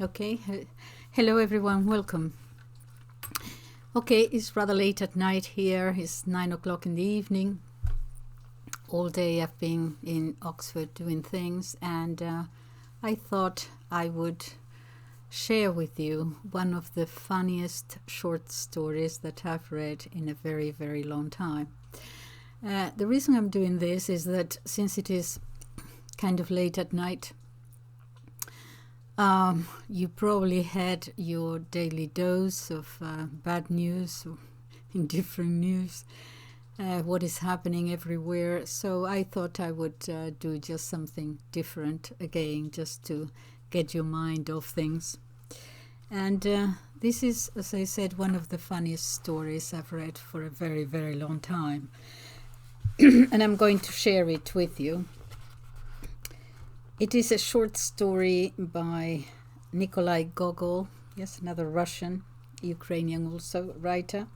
Okay, hello everyone, welcome. Okay, it's rather late at night here. It's 9 o'clock in the evening. All day I've been in Oxford doing things, and I thought I would share with you one of the funniest short stories that I've read in a very, very long time. The reason I'm doing this is that since it is kind of late at night, you probably had your daily dose of bad news, indifferent news, what is happening everywhere. So I thought I would do just something different again, just to get your mind off things. And this is, as I said, one of the funniest stories I've read for a very, very long time. And I'm going to share it with you. It is a short story by Nikolai Gogol, yes, another Russian, Ukrainian also writer.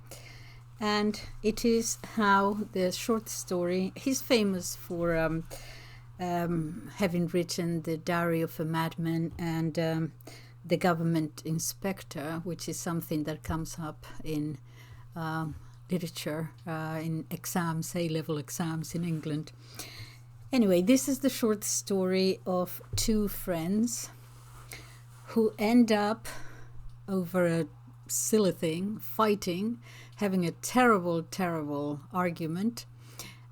And it is how the short story, he's famous for having written The Diary of a Madman and The Government Inspector, which is something that comes up in literature, in exams, A-level exams in England. Anyway, this is the short story of two friends who end up over a silly thing, fighting, having a terrible, terrible argument.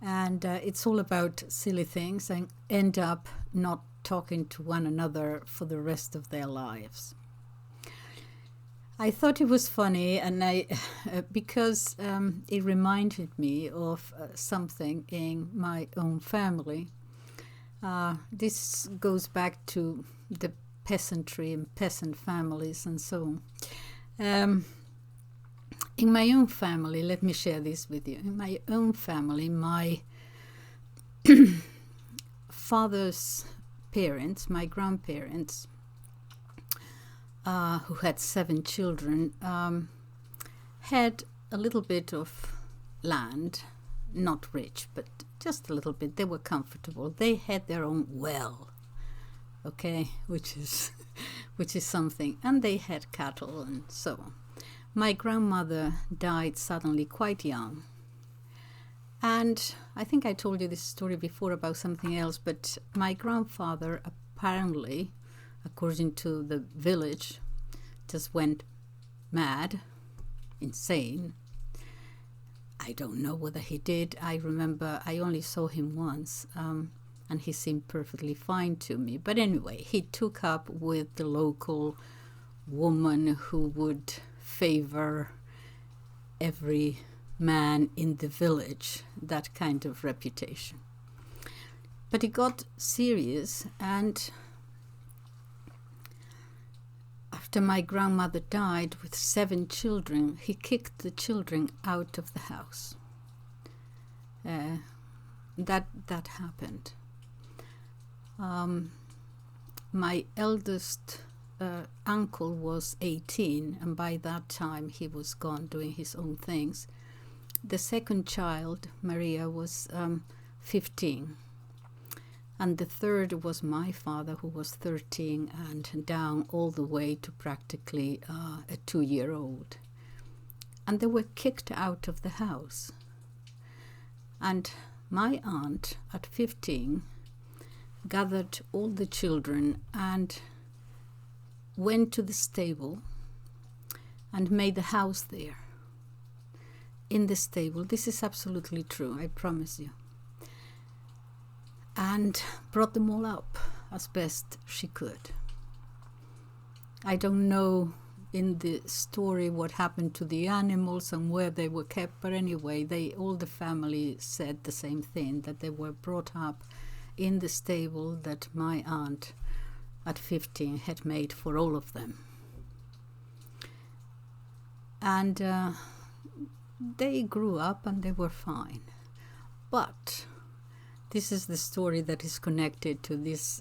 And it's all about silly things and end up not talking to one another for the rest of their lives. I thought it was funny, and because it reminded me of something in my own family. This goes back to the peasantry and peasant families and so on. In my own family, let me share this with you. In my own family, my father's parents, my grandparents, who had 7 children, had a little bit of land, not rich, but just a little bit. They were comfortable. They had their own well, okay, which is something, and they had cattle and so on. My grandmother died suddenly quite young, and I think I told you this story before about something else, but my grandfather apparently, according to the village, just went mad, insane. I don't know whether he did. I remember I only saw him once, and he seemed perfectly fine to me. But anyway, he took up with the local woman who would favor every man in the village, that kind of reputation. But it got serious, and after my grandmother died with 7 children, he kicked the children out of the house. That happened. My eldest uncle was 18, and by that time he was gone doing his own things. The second child, Maria, was 15. And the third was my father, who was 13 and down all the way to practically a 2-year-old. And they were kicked out of the house. And my aunt, at 15, gathered all the children and went to the stable and made a house there. In the stable. This is absolutely true, I promise you. And brought them all up as best she could. I don't know in the story what happened to the animals and where they were kept, but anyway, all the family said the same thing, that they were brought up in the stable that my aunt at 15 had made for all of them. And they grew up and they were fine. But this is the story that is connected to this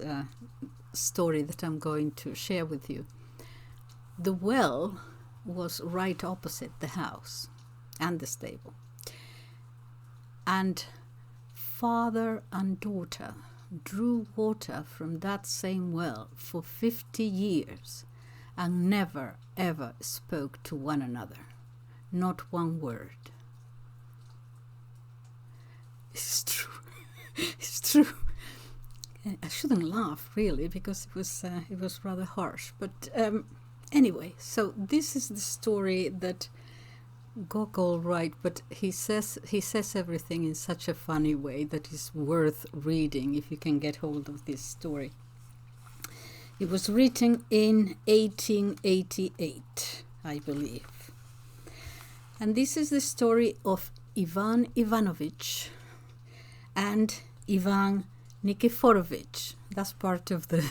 story that I'm going to share with you. The well was right opposite the house and the stable. And father and daughter drew water from that same well for 50 years and never ever spoke to one another. Not one word. It's true. It's true. I shouldn't laugh really, because it was rather harsh. But anyway, so this is the story that Gogol wrote, but he says everything in such a funny way that is worth reading if you can get hold of this story. It was written in 1888, I believe. And this is the story of Ivan Ivanovich and Ivan Nikiforovich. That's part of the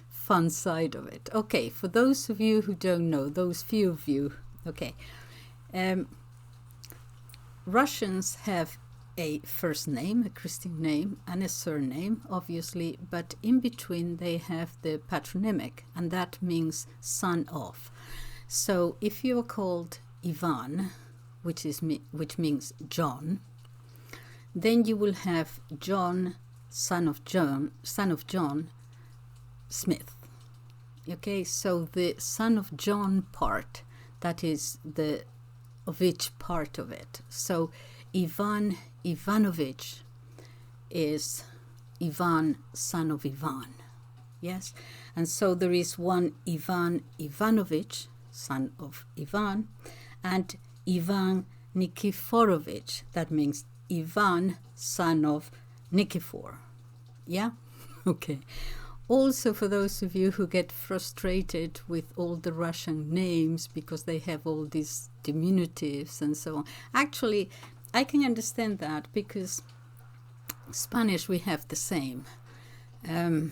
fun side of it. Okay, for those of you who don't know, those few of you, okay. Russians have a first name, a Christian name, and a surname, obviously, but in between they have the patronymic, and that means son of. So if you are called Ivan, which means John, then you will have John, son of John Smith. Okay, so the son of John part, that is the Ovich part of it. So Ivan Ivanovich is Ivan, son of Ivan. Yes, and so there is one Ivan Ivanovich, son of Ivan, and Ivan Nikiforovich. That means Ivan, son of Nikifor. Yeah? Okay. Also, for those of you who get frustrated with all the Russian names because they have all these diminutives and so on. Actually, I can understand that because Spanish we have the same. And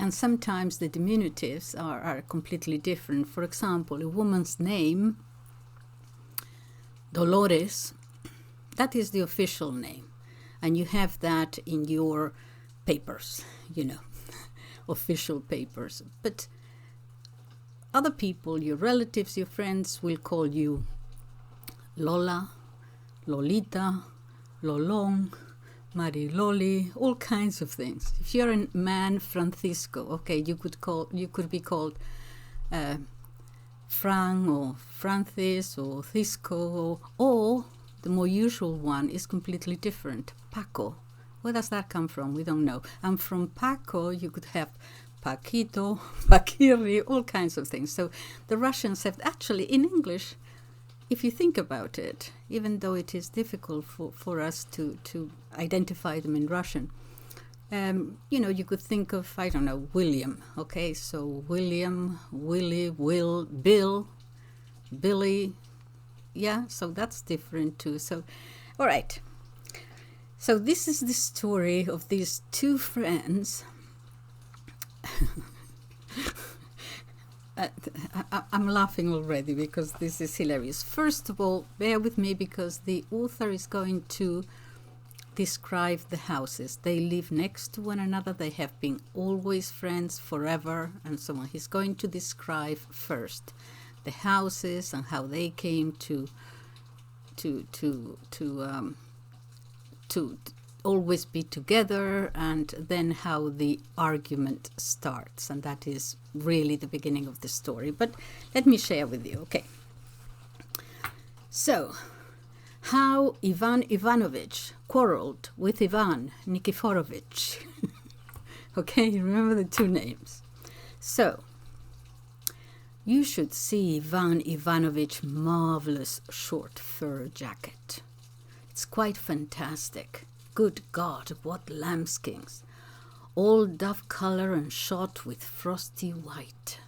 sometimes the diminutives are completely different. For example, a woman's name, Dolores, that is the official name. And you have that in your papers, official papers. But other people, your relatives, your friends, will call you Lola, Lolita, Lolong, Mariloli, all kinds of things. If you're a man, Francisco, okay, you could be called Fran or Francis or Cisco, or the more usual one is completely different, Paco. Where does that come from? We don't know. And from Paco, you could have Paquito, Paquiri, all kinds of things. So the Russians have, actually in English, if you think about it, even though it is difficult for us to identify them in Russian, you could think of, I don't know, William. Okay, so William, Willie, Will, Bill, Billy. Yeah, so that's different too. So, all right. So this is the story of these two friends. I'm laughing already because this is hilarious. First of all, bear with me because the author is going to describe the houses. They live next to one another. They have been always friends forever and so on. He's going to describe first the houses and how they came to always be together, and then how the argument starts, and that is really the beginning of the story. But let me share with you. Okay, so how Ivan Ivanovich quarreled with Ivan Nikiforovich. Okay, remember the two names. So you should see Ivan Ivanovich's marvelous short fur jacket. It's quite fantastic. Good God, what lambskins. All dove color and shot with frosty white.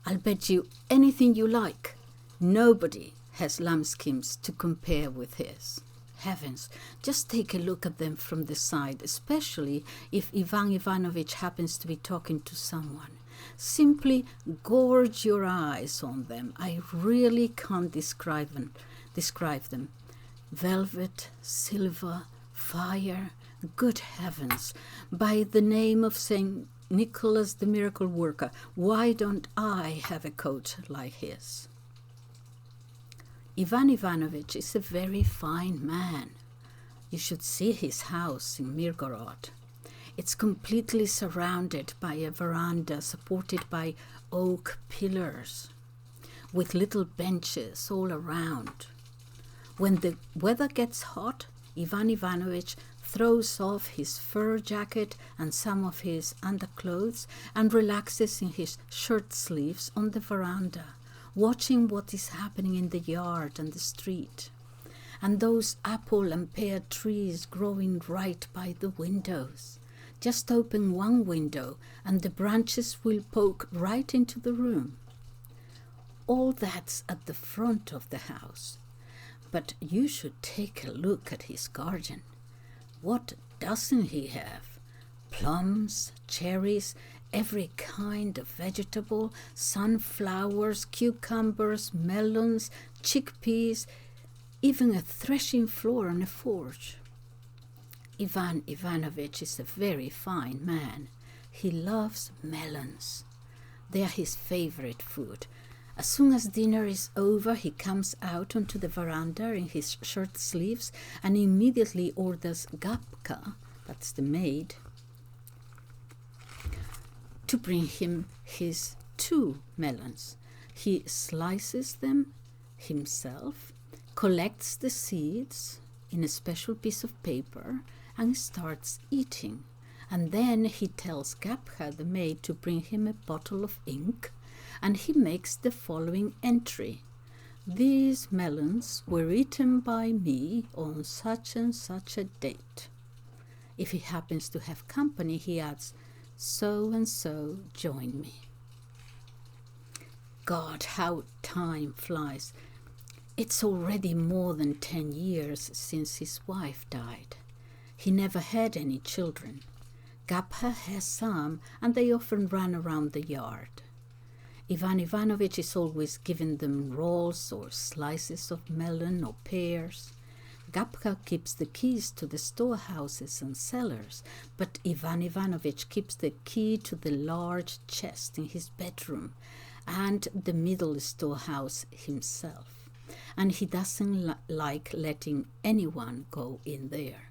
I'll bet you anything you like. Nobody has lambskins to compare with his. Heavens, just take a look at them from the side, especially if Ivan Ivanovich happens to be talking to someone. Simply gorge your eyes on them. I really can't describe them. Velvet, silver, fire, good heavens, by the name of St. Nicholas the Miracle Worker, why don't I have a coat like his? Ivan Ivanovich is a very fine man. You should see his house in Mirgorod. It's completely surrounded by a veranda supported by oak pillars, with little benches all around. When the weather gets hot, Ivan Ivanovich throws off his fur jacket and some of his underclothes and relaxes in his shirt sleeves on the veranda, watching what is happening in the yard and the street. And those apple and pear trees growing right by the windows. Just open one window and the branches will poke right into the room. All that's at the front of the house. But you should take a look at his garden. What doesn't he have? Plums, cherries, every kind of vegetable, sunflowers, cucumbers, melons, chickpeas, even a threshing floor and a forge. Ivan Ivanovich is a very fine man. He loves melons. They are his favorite food. As soon as dinner is over, he comes out onto the veranda in his shirt sleeves and immediately orders Gabka, that's the maid, to bring him his 2 melons. He slices them himself, collects the seeds in a special piece of paper and starts eating. And then he tells Gabka, the maid, to bring him a bottle of ink, and he makes the following entry. These melons were eaten by me on such and such a date. If he happens to have company, he adds, so and so join me. God, how time flies. It's already more than 10 years since his wife died. He never had any children. Gabka has some, and they often run around the yard. Ivan Ivanovich is always giving them rolls or slices of melon or pears. Gabka keeps the keys to the storehouses and cellars, but Ivan Ivanovich keeps the key to the large chest in his bedroom and the middle storehouse himself. And he doesn't like letting anyone go in there.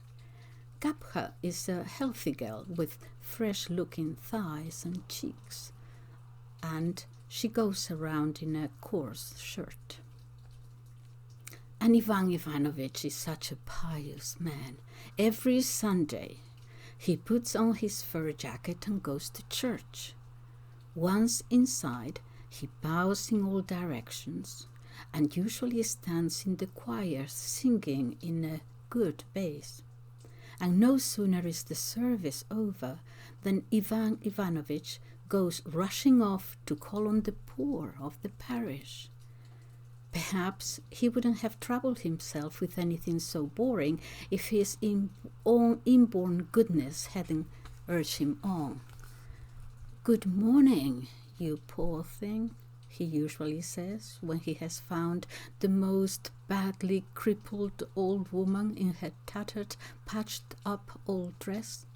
Gabka is a healthy girl with fresh-looking thighs and cheeks, and she goes around in a coarse shirt. And Ivan Ivanovich is such a pious man. Every Sunday he puts on his fur jacket and goes to church. Once inside, he bows in all directions and usually stands in the choir singing in a good bass. And no sooner is the service over than Ivan Ivanovich goes rushing off to call on the poor of the parish. Perhaps he wouldn't have troubled himself with anything so boring if his own inborn goodness hadn't urged him on. Good morning, you poor thing, he usually says when he has found the most badly crippled old woman in her tattered, patched-up old dress.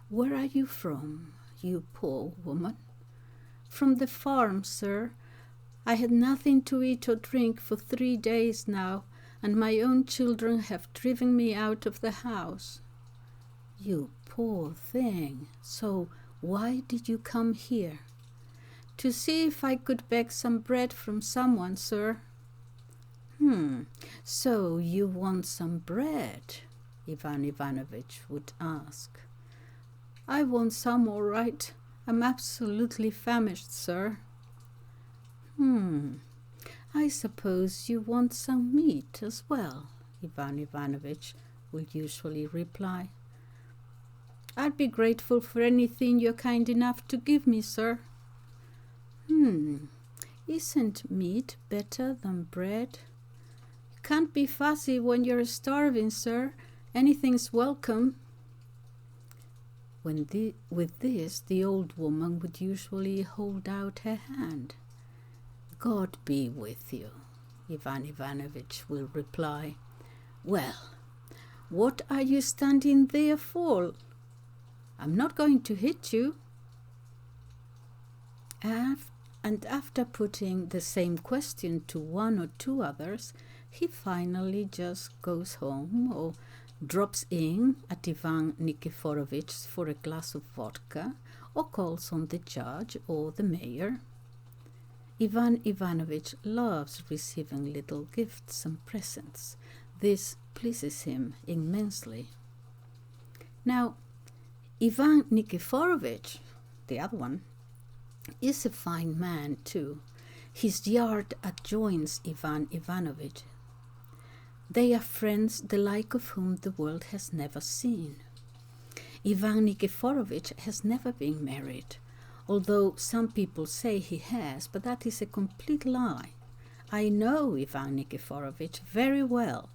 Where are you from, you poor woman? From the farm, sir. I had nothing to eat or drink for 3 days now, and my own children have driven me out of the house. You poor thing. So why did you come here? To see if I could beg some bread from someone, sir. So you want some bread? Ivan Ivanovich would ask. I want some, all right. I'm absolutely famished, sir. I suppose you want some meat as well, Ivan Ivanovich will usually reply. I'd be grateful for anything you're kind enough to give me, sir. Isn't meat better than bread? You can't be fussy when you're starving, sir. Anything's welcome. With this, the old woman would usually hold out her hand. God be with you, Ivan Ivanovich will reply. Well, what are you standing there for? I'm not going to hit you. And after putting the same question to 1 or 2 others, he finally just goes home or drops in at Ivan Nikiforovich for a glass of vodka, or calls on the judge or the mayor. Ivan Ivanovich loves receiving little gifts and presents. This pleases him immensely. Now, Ivan Nikiforovich, the other one, is a fine man too. His yard adjoins Ivan Ivanovich. They are friends the like of whom the world has never seen. Ivan Nikiforovich has never been married, although some people say he has, but that is a complete lie. I know Ivan Nikiforovich very well,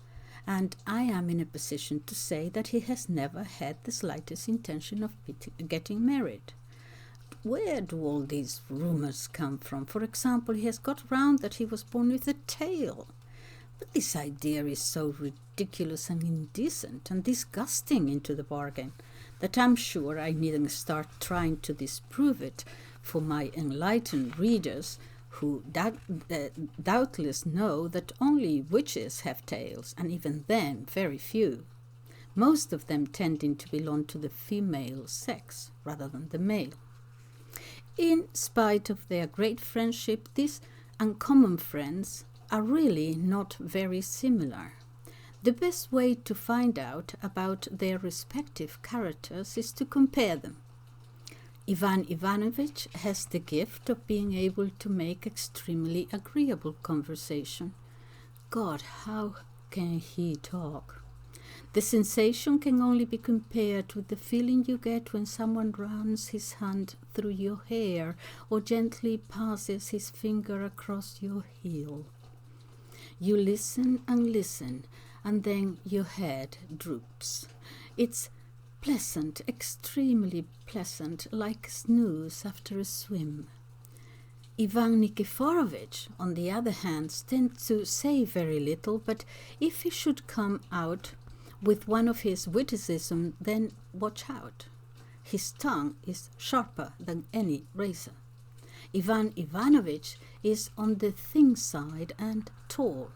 and I am in a position to say that he has never had the slightest intention of getting married. Where do all these rumors come from? For example, he has got round that he was born with a tail. But this idea is so ridiculous and indecent and disgusting into the bargain that I'm sure I needn't start trying to disprove it for my enlightened readers who doubtless know that only witches have tails, and even then very few, most of them tending to belong to the female sex rather than the male. In spite of their great friendship, these uncommon friends are really not very similar. The best way to find out about their respective characters is to compare them. Ivan Ivanovich has the gift of being able to make extremely agreeable conversation. God, how can he talk? The sensation can only be compared with the feeling you get when someone runs his hand through your hair or gently passes his finger across your heel. You listen, and then your head droops. It's pleasant, extremely pleasant, like a snooze after a swim. Ivan Nikiforovich, on the other hand, tends to say very little, but if he should come out with one of his witticisms, then watch out. His tongue is sharper than any razor. Ivan Ivanovich is on the thin side and tall.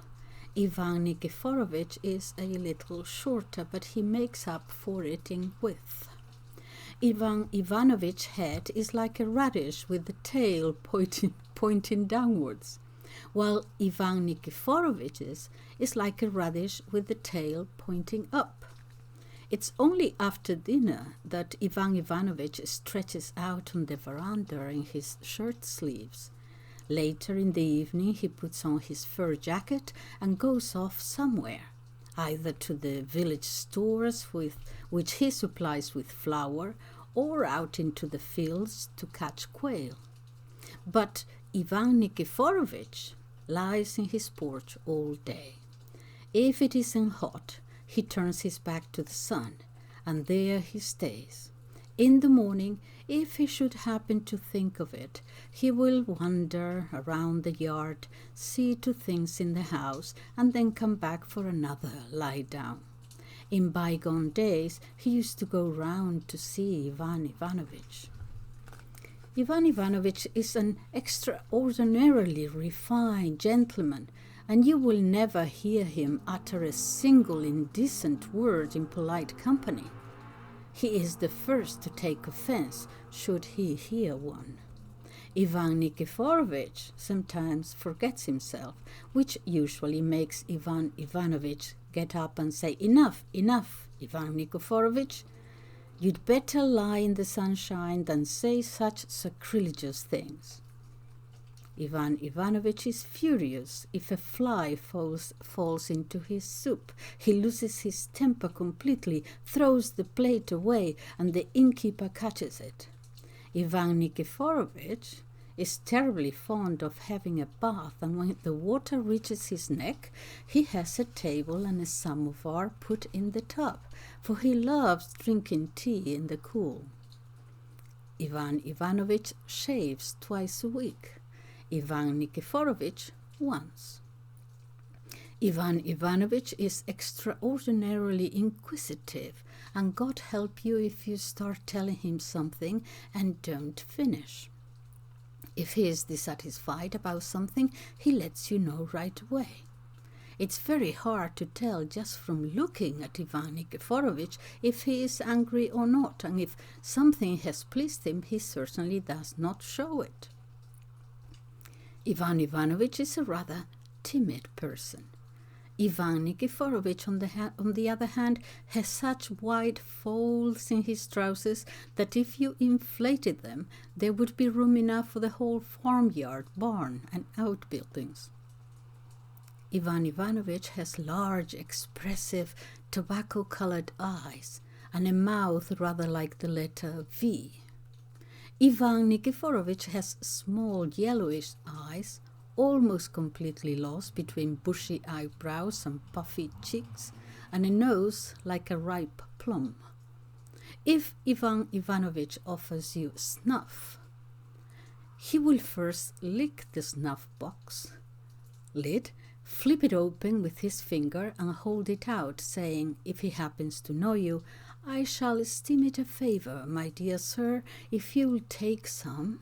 Ivan Nikiforovich is a little shorter, but he makes up for it in width. Ivan Ivanovich's head is like a radish with the tail pointing downwards, while Ivan Nikiforovich's is like a radish with the tail pointing up. It's only after dinner that Ivan Ivanovich stretches out on the veranda in his shirt sleeves. Later in the evening he puts on his fur jacket and goes off somewhere, either to the village stores which he supplies with flour, or out into the fields to catch quail. But Ivan Nikiforovich lies in his porch all day. If it isn't hot, he turns his back to the sun, and there he stays. In the morning, if he should happen to think of it, he will wander around the yard, see to things in the house, and then come back for another lie down. In bygone days, he used to go round to see Ivan Ivanovich. Ivan Ivanovich is an extraordinarily refined gentleman, and you will never hear him utter a single indecent word in polite company. He is the first to take offense, should he hear one. Ivan Nikiforovich sometimes forgets himself, which usually makes Ivan Ivanovich get up and say, "Enough, enough, Ivan Nikiforovich. You'd better lie in the sunshine than say such sacrilegious things." Ivan Ivanovich is furious if a fly falls into his soup. He loses his temper completely, throws the plate away, and the innkeeper catches it. Ivan Nikiforovich is terribly fond of having a bath, and when the water reaches his neck, he has a table and a samovar put in the tub, for he loves drinking tea in the cool. Ivan Ivanovich shaves twice a week. Ivan Nikiforovich once. Ivan Ivanovich is extraordinarily inquisitive, and God help you if you start telling him something and don't finish. If he is dissatisfied about something, he lets you know right away. It's very hard to tell just from looking at Ivan Nikiforovich if he is angry or not, and if something has pleased him, he certainly does not show it. Ivan Ivanovich is a rather timid person. Ivan Nikiforovich, on the other hand, has such wide folds in his trousers that if you inflated them, there would be room enough for the whole farmyard, barn, and outbuildings. Ivan Ivanovich has large, expressive, tobacco-colored eyes and a mouth rather like the letter V. Ivan Nikiforovich has small, yellowish eyes, almost completely lost between bushy eyebrows and puffy cheeks, and a nose like a ripe plum. If Ivan Ivanovich offers you snuff, he will first lick the snuff box lid, flip it open with his finger and hold it out, saying, if he happens to know you, "I shall esteem it a favor, my dear sir, if you'll take some."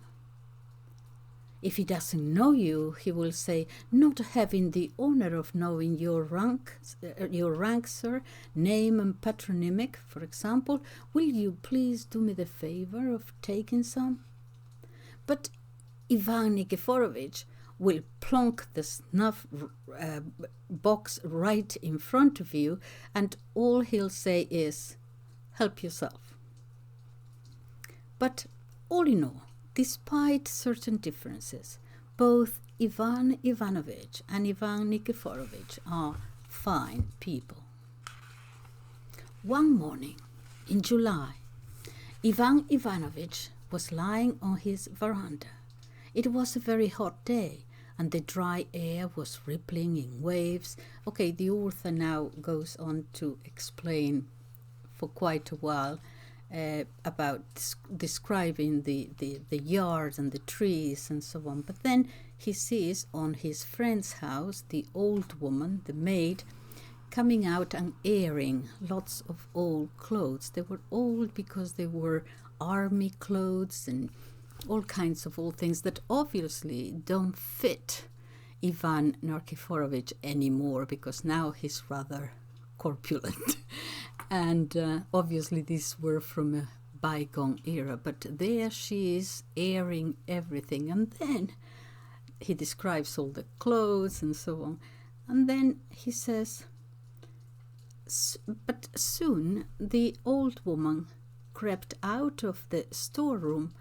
If he doesn't know you, he will say, "Not having the honor of knowing your rank, sir, name and patronymic, for example, will you please do me the favor of taking some?" But Ivan Nikiforovich will plonk the snuff box right in front of you, and all he'll say is, "Help yourself." But all in all, despite certain differences, both Ivan Ivanovich and Ivan Nikiforovich are fine people. One morning in July, Ivan Ivanovich was lying on his veranda. It was a very hot day, and the dry air was rippling in waves. Okay, the author now goes on to explain for quite a while about describing the yard and the trees and so on. But then he sees on his friend's house the old woman, the maid, coming out and airing lots of old clothes. They were old because they were army clothes and all kinds of old things that obviously don't fit Ivan Nikiforovich anymore, because now he's rather corpulent. And obviously these were from a bygone era, but there she is airing everything. And then he describes all the clothes and so on. And then he says, but soon the old woman crept out of the storeroom,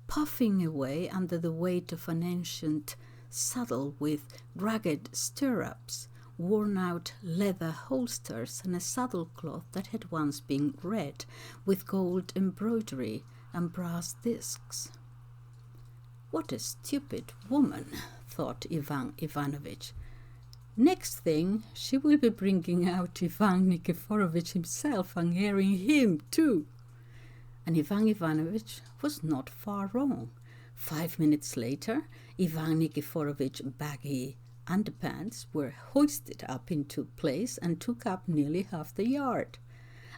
puffing away under the weight of an ancient saddle with ragged stirrups, worn-out leather holsters, and a saddle-cloth that had once been red, with gold embroidery and brass discs. What a stupid woman, thought Ivan Ivanovich. Next thing, she will be bringing out Ivan Nikiforovich himself and airing him too. And Ivan Ivanovich was not far wrong. 5 minutes later, Ivan Nikiforovich's baggy underpants were hoisted up into place and took up nearly half the yard.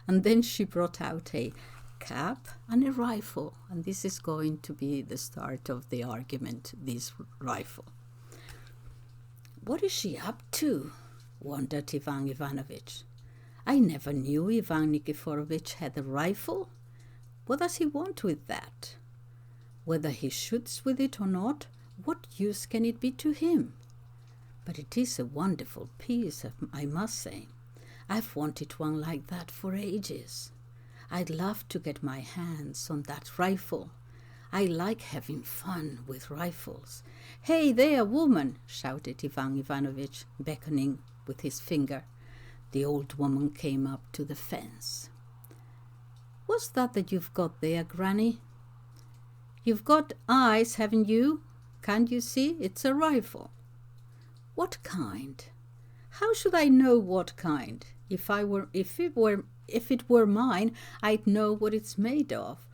And then she brought out a cap and a rifle, and this is going to be the start of the argument, this rifle. What is she up to? Wondered Ivan Ivanovich. I never knew Ivan Nikiforovich had a rifle. What does he want with that? Whether he shoots with it or not, what use can it be to him? But it is a wonderful piece, I must say. I've wanted one like that for ages. I'd love to get my hands on that rifle. I like having fun with rifles. Hey there, woman, shouted Ivan Ivanovich, beckoning with his finger. The old woman came up to the fence. What's that you've got there, Granny? You've got eyes, haven't you? Can't you see? It's a rifle. What kind? How should I know what kind? If it were mine, I'd know what it's made of.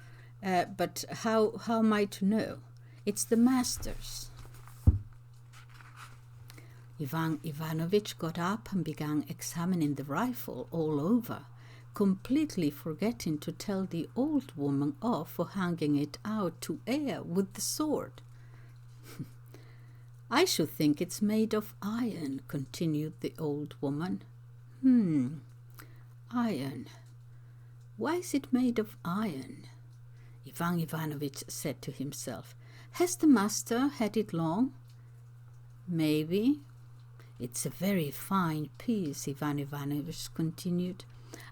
But how am I to know? It's the master's. Ivan Ivanovich got up and began examining the rifle all over, completely forgetting to tell the old woman off for hanging it out to air with the sword. I should think it's made of iron, continued the old woman. Iron. Why is it made of iron? Ivan Ivanovich said to himself. Has the master had it long? Maybe. It's a very fine piece, Ivan Ivanovich continued.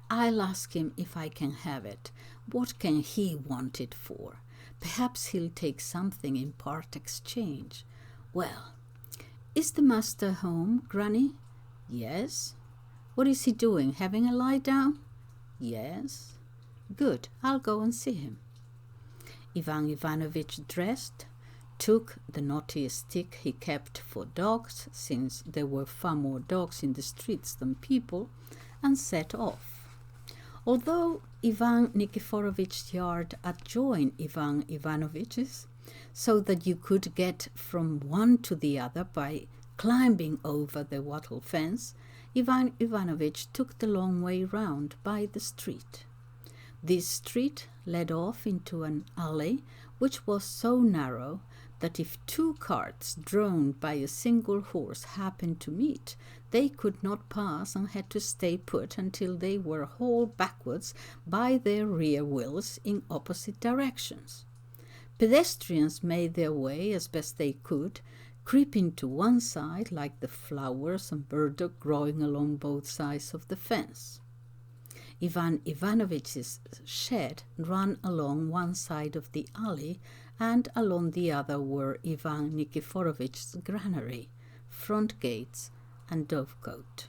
I'll ask him if I can have it. What can he want it for? Perhaps he'll take something in part exchange. Well, is the master home, Granny? Yes. What is he doing? Having a lie down? Yes. Good, I'll go and see him. Ivan Ivanovich dressed, took the knotty stick he kept for dogs, since there were far more dogs in the streets than people, and set off. Although Ivan Nikiforovich's yard adjoined Ivan Ivanovich's, so that you could get from one to the other by climbing over the wattle fence, Ivan Ivanovich took the long way round by the street. This street led off into an alley which was so narrow that if two carts drawn by a single horse happened to meet, they could not pass and had to stay put until they were hauled backwards by their rear wheels in opposite directions. Pedestrians made their way as best they could, creeping to one side like the flowers and burdock growing along both sides of the fence. Ivan Ivanovich's shed ran along one side of the alley, and along the other were Ivan Nikiforovich's granary, front gates, and dovecote.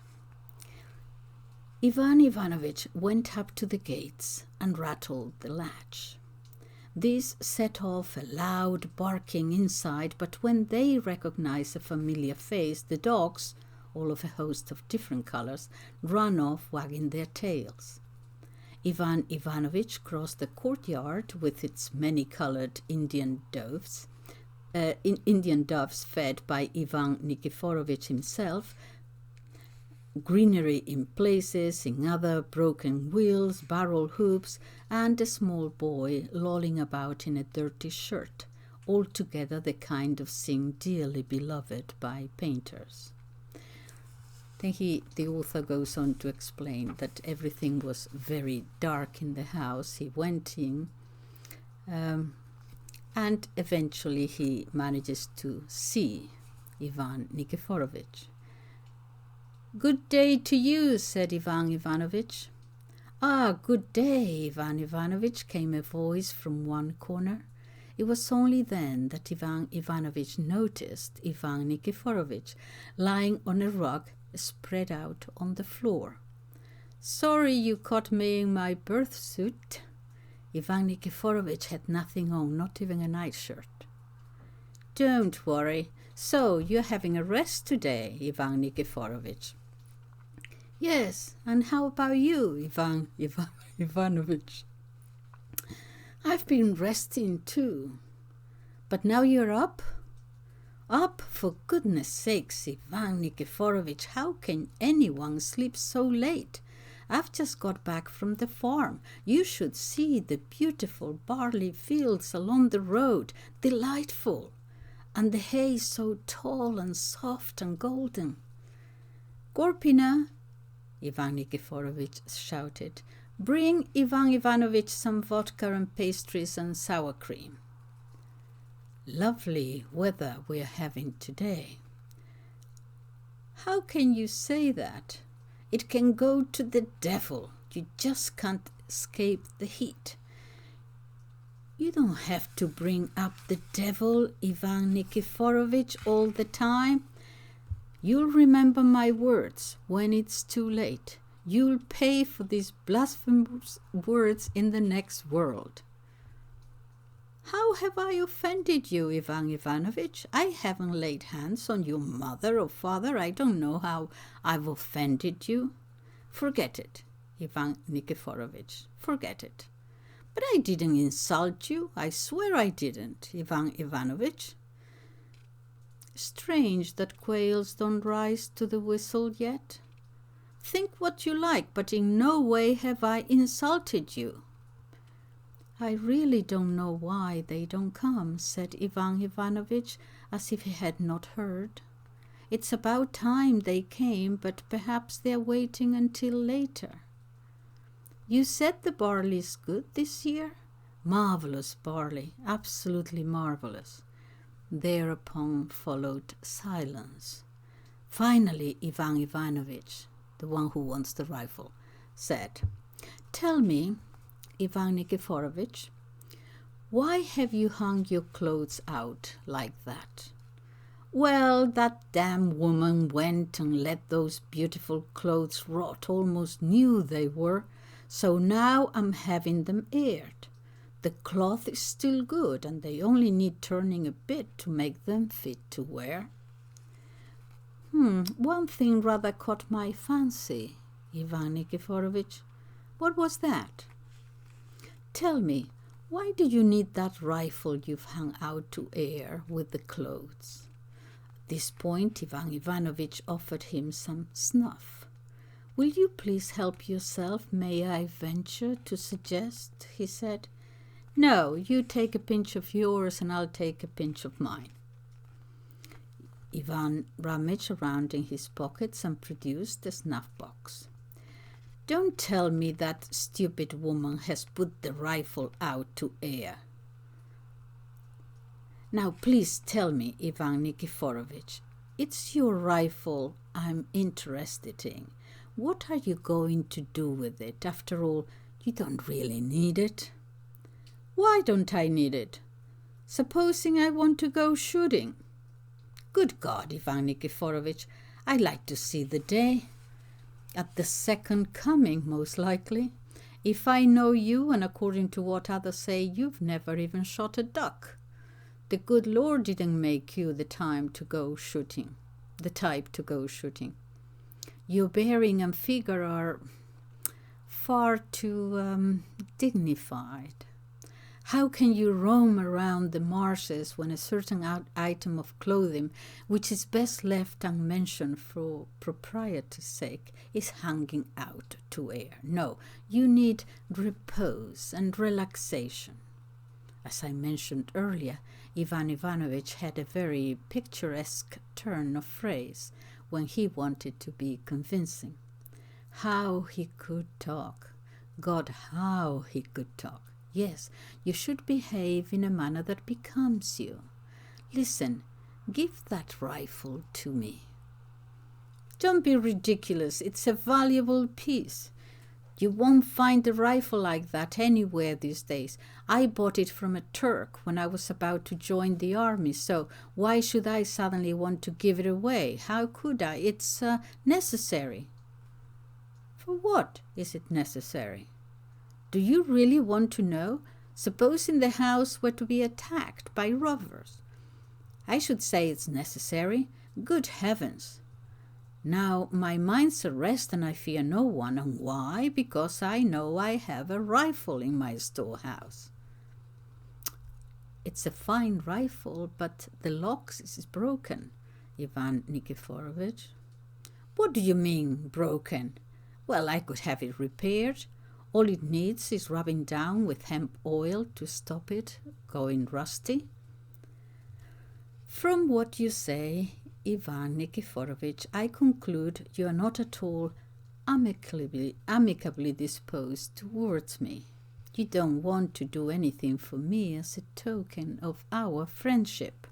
Ivan Ivanovich went up to the gates and rattled the latch. This set off a loud barking inside, but when they recognized a familiar face, the dogs, all of a host of different colors, ran off wagging their tails. Ivan Ivanovich crossed the courtyard with its many-colored Indian doves fed by Ivan Nikiforovich himself, greenery in places, in other broken wheels, barrel hoops, and a small boy lolling about in a dirty shirt, altogether the kind of thing dearly beloved by painters. Then the author goes on to explain that everything was very dark in the house. He went in, and eventually he manages to see Ivan Nikiforovich. "Good day to you," said Ivan Ivanovich. "Ah, good day, Ivan Ivanovich," came a voice from one corner. It was only then that Ivan Ivanovich noticed Ivan Nikiforovich lying on a rug spread out on the floor. "Sorry you caught me in my birth suit." Ivan Nikiforovich had nothing on, not even a nightshirt. "Don't worry. So you're having a rest today, Ivan Nikiforovich?" "Yes, and how about you, Ivan Ivanovich?" "I've been resting too. But now you're up?" "Up? For goodness sakes, Ivan Nikiforovich, how can anyone sleep so late? I've just got back from the farm. You should see the beautiful barley fields along the road. Delightful. And the hay so tall and soft and golden." "Gorpina," Ivan Nikiforovich shouted, "bring Ivan Ivanovich some vodka and pastries and sour cream." "Lovely weather we're having today." "How can you say that? It can go to the devil. You just can't escape the heat." "You don't have to bring up the devil, Ivan Nikiforovich, all the time. You'll remember my words when it's too late. You'll pay for these blasphemous words in the next world." "How have I offended you, Ivan Ivanovich? I haven't laid hands on your mother or father. I don't know how I've offended you." "Forget it, Ivan Nikiforovich. Forget it." "But I didn't insult you. I swear I didn't, Ivan Ivanovich." "Strange that quails don't rise to the whistle yet. Think what you like, but in no way have I insulted you." I really don't know why they don't come, said Ivan Ivanovich, as if he had not heard. It's about time they came, but perhaps they're waiting until later. You said the barley is good this year? Marvelous barley, absolutely marvelous. Thereupon followed silence. Finally, Ivan Ivanovich, the one who wants the rifle, said, Tell me, Ivan Nikiforovich, why have you hung your clothes out like that? Well, that damn woman went and let those beautiful clothes rot, almost new they were, so now I'm having them aired. The cloth is still good, and they only need turning a bit to make them fit to wear. One thing rather caught my fancy, Ivan Nikiforovich. What was that? Tell me, why do you need that rifle you've hung out to air with the clothes? At this point, Ivan Ivanovich offered him some snuff. Will you please help yourself, may I venture to suggest, he said. No, you take a pinch of yours and I'll take a pinch of mine. Ivan rummaged around in his pockets and produced a snuff box. Don't tell me that stupid woman has put the rifle out to air. Now please tell me, Ivan Nikiforovich, it's your rifle I'm interested in. What are you going to do with it? After all, you don't really need it. Why don't I need it? Supposing I want to go shooting? Good God, Ivan Nikiforovich, I'd like to see the day. At the second coming, most likely. If I know you, and according to what others say, you've never even shot a duck. The good Lord didn't make you the type to go shooting. Your bearing and figure are far too dignified. How can you roam around the marshes when a certain item of clothing, which is best left unmentioned for propriety's sake, is hanging out to air? No, you need repose and relaxation. As I mentioned earlier, Ivan Ivanovich had a very picturesque turn of phrase when he wanted to be convincing. How he could talk! God, how he could talk! Yes, you should behave in a manner that becomes you. Listen, give that rifle to me. Don't be ridiculous. It's a valuable piece. You won't find a rifle like that anywhere these days. I bought it from a Turk when I was about to join the army, so why should I suddenly want to give it away? How could I? It's necessary. For what is it necessary? Do you really want to know? Supposing the house were to be attacked by robbers. I should say it's necessary. Good heavens! Now my mind's at rest and I fear no one. And why? Because I know I have a rifle in my storehouse. It's a fine rifle, but the lock is broken, Ivan Nikiforovich. What do you mean, broken? Well, I could have it repaired. All it needs is rubbing down with hemp oil to stop it going rusty. From what you say, Ivan Nikiforovich, I conclude you are not at all amicably disposed towards me. You don't want to do anything for me as a token of our friendship.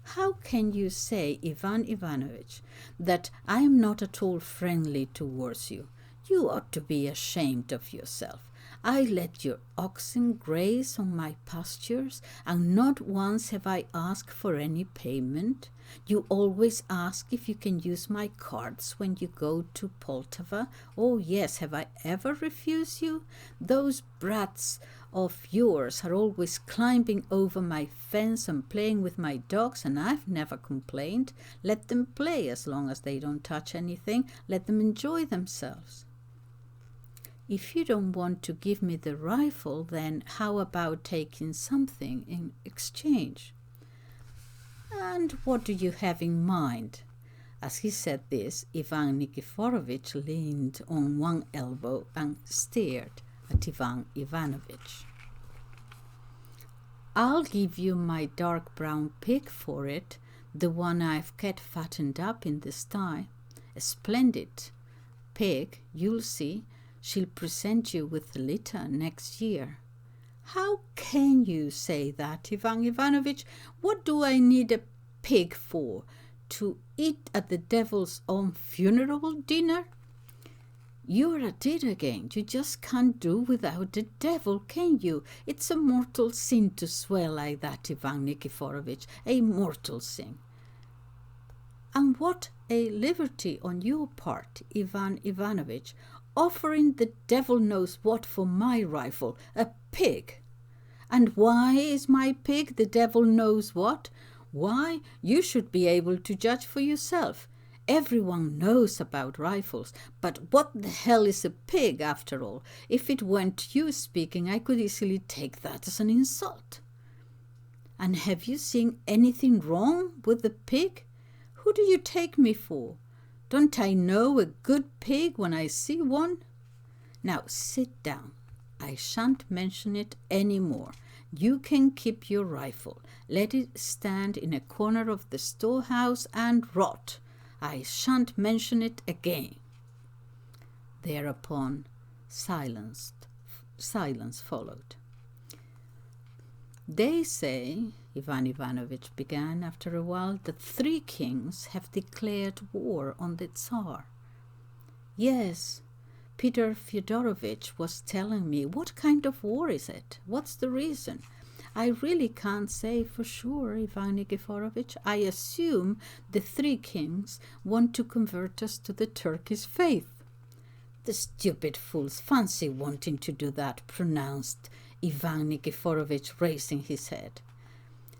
How can you say, Ivan Ivanovich, that I am not at all friendly towards you? You ought to be ashamed of yourself. I let your oxen graze on my pastures, and not once have I asked for any payment. You always ask if you can use my carts when you go to Poltava. Oh yes, have I ever refused you? Those brats of yours are always climbing over my fence and playing with my dogs, and I've never complained. Let them play as long as they don't touch anything. Let them enjoy themselves. If you don't want to give me the rifle, then how about taking something in exchange? And what do you have in mind? As he said this, Ivan Nikiforovich leaned on one elbow and stared at Ivan Ivanovich. I'll give you my dark brown pig for it, the one I've kept fattened up in the sty. A splendid pig, you'll see. She'll present you with the litter next year." "How can you say that, Ivan Ivanovich? What do I need a pig for? To eat at the devil's own funeral dinner?" "You're at it again. You just can't do without the devil, can you? It's a mortal sin to swear like that, Ivan Nikiforovich. A mortal sin." "And what a liberty on your part, Ivan Ivanovich, offering the devil knows what for my rifle, a pig. And why is my pig the devil knows what? Why, you should be able to judge for yourself. Everyone knows about rifles, but what the hell is a pig after all? If it weren't you speaking, I could easily take that as an insult." "And have you seen anything wrong with the pig? Who do you take me for? Don't I know a good pig when I see one? Now sit down. I shan't mention it any more. You can keep your rifle. Let it stand in a corner of the storehouse and rot. I shan't mention it again." Thereupon silence followed. "They say," Ivan Ivanovich began after a while, "that 3 kings have declared war on the Tsar." "Yes, Peter Fyodorovich was telling me. What kind of war is it? What's the reason?" "I really can't say for sure, Ivan Nikiforovich. I assume the 3 kings want to convert us to the Turkish faith." "The stupid fools fancy wanting to do that," pronounced Ivan Nikiforovich, raising his head.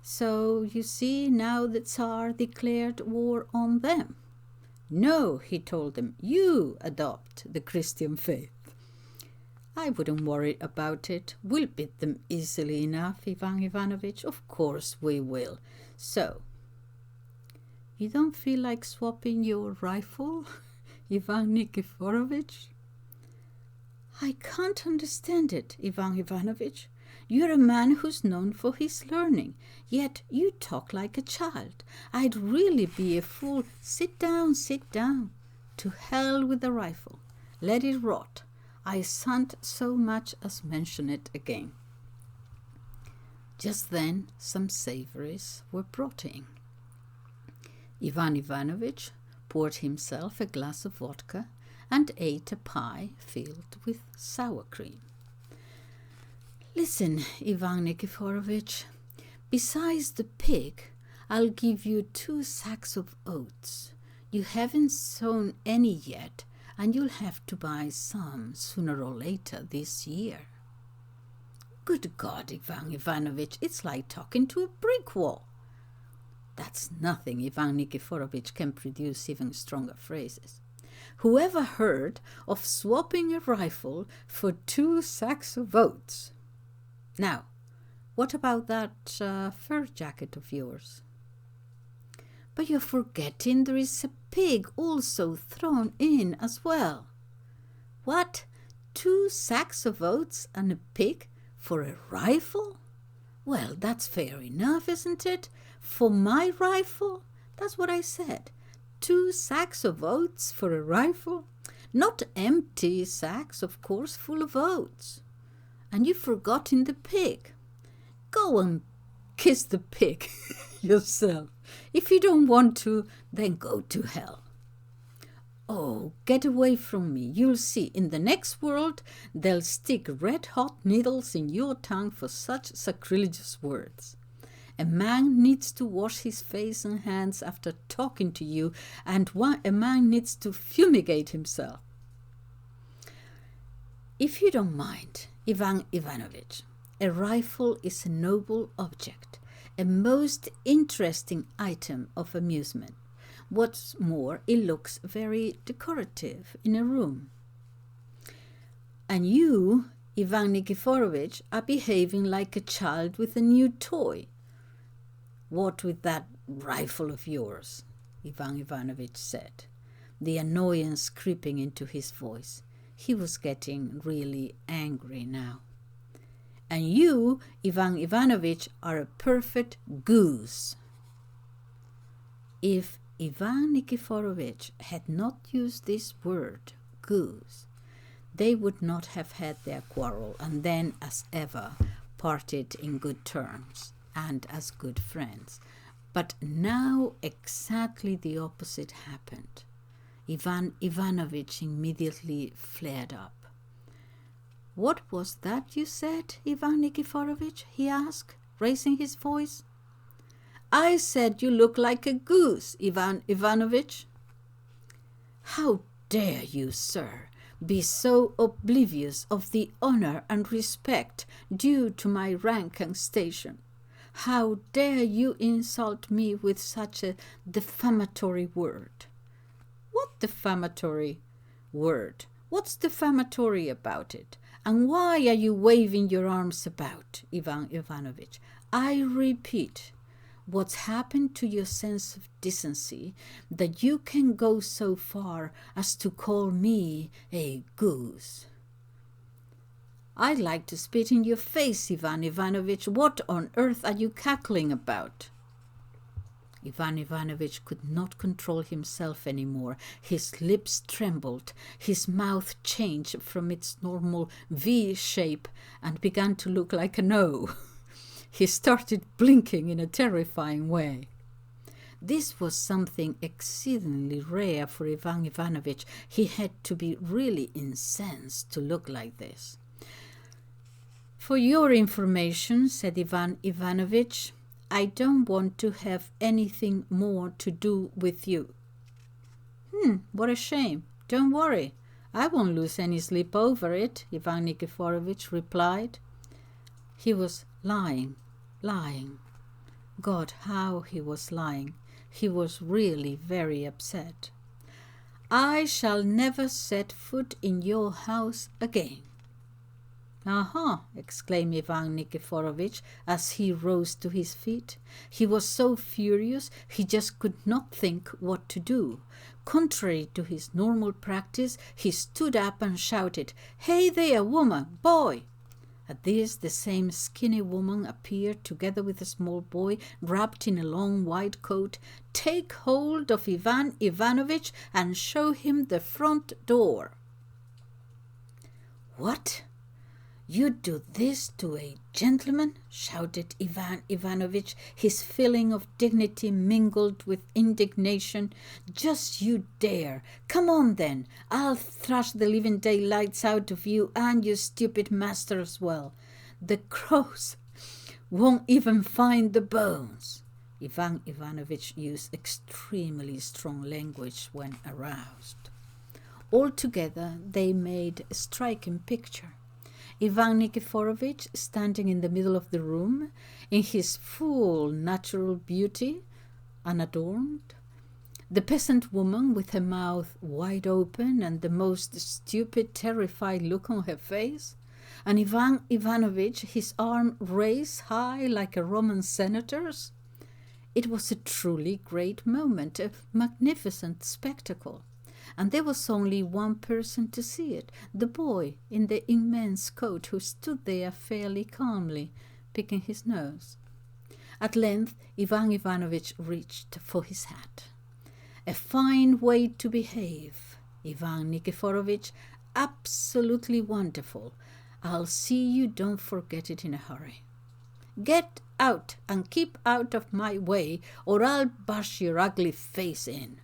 "So, you see, now the Tsar declared war on them." "No," he told them, "you adopt the Christian faith." "I wouldn't worry about it. We'll beat them easily enough, Ivan Ivanovich. Of course we will. So, you don't feel like swapping your rifle, Ivan Nikiforovich?" "I can't understand it, Ivan Ivanovich. You're a man who's known for his learning, yet you talk like a child. I'd really be a fool." Sit down. To hell with the rifle. Let it rot. I shan't so much as mention it again." Just then some savories were brought in. Ivan Ivanovich poured himself a glass of vodka and ate a pie filled with sour cream. "Listen, Ivan Nikiforovich, besides the pig, I'll give you 2 sacks of oats. You haven't sown any yet, and you'll have to buy some sooner or later this year." "Good God, Ivan Ivanovich, it's like talking to a brick wall." "That's nothing." Ivan Nikiforovich can produce even stronger phrases. "Whoever heard of swapping a rifle for 2 sacks of oats? Now, what about that fur jacket of yours?" "But you're forgetting there is a pig also thrown in as well." "What? 2 sacks of oats and a pig for a rifle? Well, that's fair enough, isn't it? For my rifle? That's what I said. 2 sacks of oats for a rifle? Not empty sacks, of course, full of oats. And you've forgotten the pig. Go and kiss the pig yourself. If you don't want to, then go to hell." "Oh, get away from me. You'll see, in the next world, they'll stick red-hot needles in your tongue for such sacrilegious words. A man needs to wash his face and hands after talking to you, and a man needs to fumigate himself." "If you don't mind, Ivan Ivanovich, a rifle is a noble object, a most interesting item of amusement. What's more, it looks very decorative in a room. And you, Ivan Nikiforovich, are behaving like a child with a new toy." "What with that rifle of yours?" Ivan Ivanovich said, the annoyance creeping into his voice. He was getting really angry now. And you, Ivan Ivanovich, are a perfect goose. If Ivan Nikiforovich had not used this word, goose, they would not have had their quarrel and then, as ever, parted in good terms and as good friends. But now exactly the opposite happened. Ivan Ivanovich immediately flared up. "What was that you said, Ivan Nikiforovich?" he asked, raising his voice. "I said you look like a goose, Ivan Ivanovich." "How dare you, sir, be so oblivious of the honor and respect due to my rank and station? How dare you insult me with such a defamatory word?" "What defamatory word? What's defamatory about it? And why are you waving your arms about, Ivan Ivanovich? I repeat, what's happened to your sense of decency that you can go so far as to call me a goose?" "I'd like to spit in your face, Ivan Ivanovich. What on earth are you cackling about?" Ivan Ivanovich could not control himself anymore. His lips trembled, his mouth changed from its normal V shape and began to look like an O. He started blinking in a terrifying way. This was something exceedingly rare for Ivan Ivanovich. He had to be really incensed to look like this. "For your information," said Ivan Ivanovich, "I don't want to have anything more to do with you." What a shame. Don't worry. I won't lose any sleep over it," Ivan Nikiforovich replied. He was lying. God, how he was lying. He was really very upset. "I shall never set foot in your house again." "Aha!" exclaimed Ivan Nikiforovich as he rose to his feet. He was so furious he just could not think what to do. Contrary to his normal practice, he stood up and shouted, "Hey there, woman, boy!" At this, the same skinny woman appeared together with a small boy wrapped in a long white coat. "Take hold of Ivan Ivanovich and show him the front door." "What? You do this to a gentleman?" shouted Ivan Ivanovich, his feeling of dignity mingled with indignation. "Just you dare! Come on then! I'll thrash the living daylights out of you and your stupid master as well. The crows won't even find the bones." Ivan Ivanovich used extremely strong language when aroused. Altogether, they made a striking picture. Ivan Nikiforovich standing in the middle of the room, in his full natural beauty, unadorned. The peasant woman with her mouth wide open and the most stupid, terrified look on her face. And Ivan Ivanovich, his arm raised high like a Roman senator's. It was a truly great moment, a magnificent spectacle. And there was only one person to see it, the boy in the immense coat who stood there fairly calmly, picking his nose. At length, Ivan Ivanovich reached for his hat. "A fine way to behave, Ivan Nikiforovich, absolutely wonderful. I'll see you don't forget it in a hurry. Get out and keep out of my way, or I'll bash your ugly face in."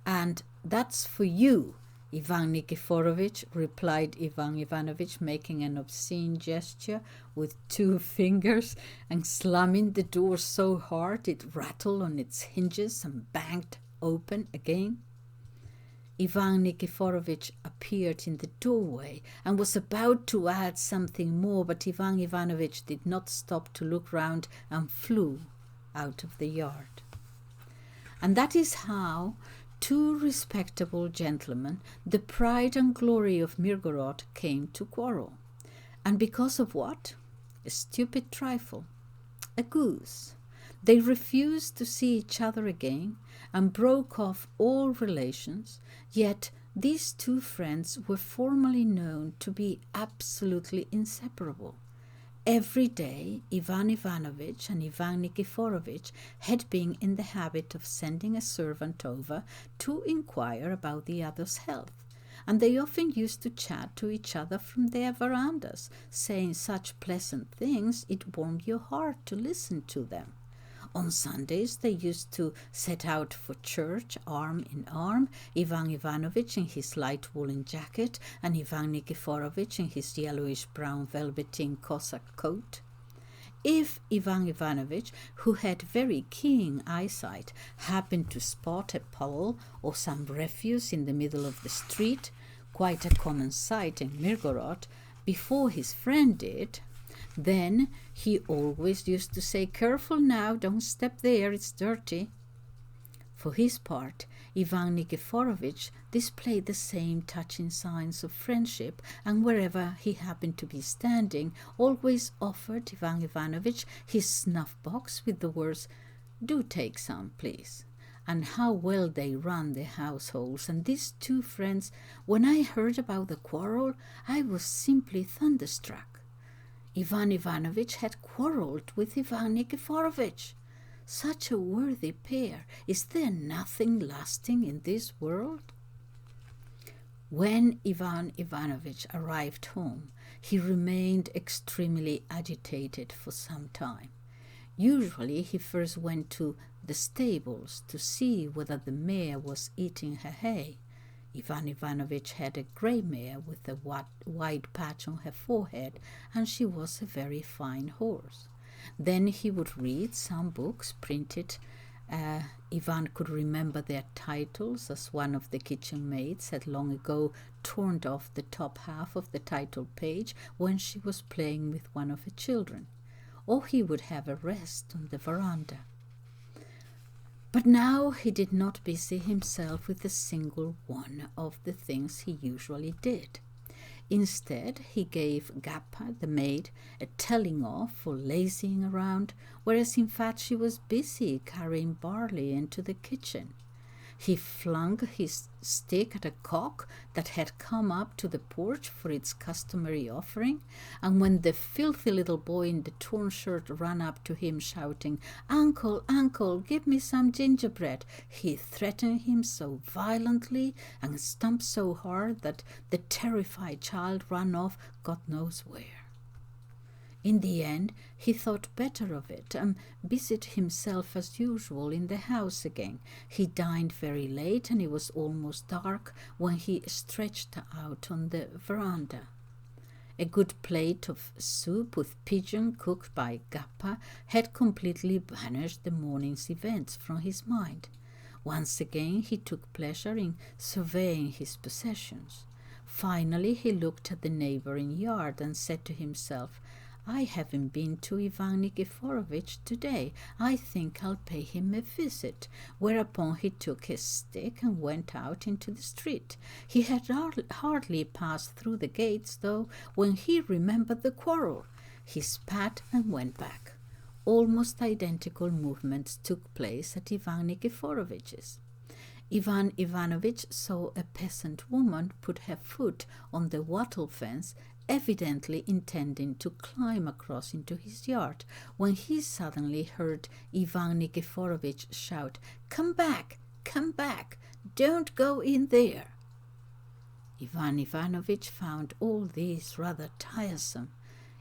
"And that's for you, Ivan Nikiforovich," replied Ivan Ivanovich, making an obscene gesture with 2 fingers and slamming the door so hard it rattled on its hinges and banged open again. Ivan Nikiforovich appeared in the doorway and was about to add something more, but Ivan Ivanovich did not stop to look round and flew out of the yard. And that is how 2 respectable gentlemen, the pride and glory of Mirgorod, came to quarrel. And because of what? A stupid trifle. A goose. They refused to see each other again and broke off all relations, yet these 2 friends were formerly known to be absolutely inseparable. Every day, Ivan Ivanovich and Ivan Nikiforovich had been in the habit of sending a servant over to inquire about the other's health, and they often used to chat to each other from their verandas, saying such pleasant things it warmed your heart to listen to them. On Sundays, they used to set out for church, arm in arm, Ivan Ivanovich in his light woolen jacket and Ivan Nikiforovich in his yellowish-brown velveteen Cossack coat. If Ivan Ivanovich, who had very keen eyesight, happened to spot a pole or some refuse in the middle of the street, quite a common sight in Mirgorod, before his friend did, then he always used to say, "Careful now, don't step there, it's dirty." For his part, Ivan Nikiforovich displayed the same touching signs of friendship, and wherever he happened to be standing, always offered Ivan Ivanovich his snuff-box with the words, "Do take some, please." And how well they run their households. And these two friends, when I heard about the quarrel, I was simply thunderstruck. Ivan Ivanovich had quarreled with Ivan Nikiforovich. Such a worthy pair. Is there nothing lasting in this world? When Ivan Ivanovich arrived home, he remained extremely agitated for some time. Usually he first went to the stables to see whether the mare was eating her hay. Ivan Ivanovich had a grey mare with a white patch on her forehead, and she was a very fine horse. Then he would read some books printed. Ivan could remember their titles, as one of the kitchen maids had long ago torn off the top half of the title page when she was playing with one of her children. Or he would have a rest on the veranda. But now he did not busy himself with a single one of the things he usually did. Instead, he gave Gappa, the maid, a telling off for lazying around, whereas in fact she was busy carrying barley into the kitchen. He flung his stick at a cock that had come up to the porch for its customary offering, and when the filthy little boy in the torn shirt ran up to him shouting, "Uncle, uncle, give me some gingerbread," he threatened him so violently and stomped so hard that the terrified child ran off God knows where. In the end, he thought better of it and busied himself as usual in the house again. He dined very late, and it was almost dark when he stretched out on the veranda. A good plate of soup with pigeon cooked by Gappa had completely banished the morning's events from his mind. Once again he took pleasure in surveying his possessions. Finally he looked at the neighboring yard and said to himself, "I haven't been to Ivan Nikiforovich today. I think I'll pay him a visit." Whereupon he took his stick and went out into the street. He had hardly passed through the gates, though, when he remembered the quarrel. He spat and went back. Almost identical movements took place at Ivan Nikiforovich's. Ivan Ivanovich saw a peasant woman put her foot on the wattle fence, evidently intending to climb across into his yard, when he suddenly heard Ivan Nikiforovich shout, come back, don't go in there." Ivan Ivanovich found all this rather tiresome.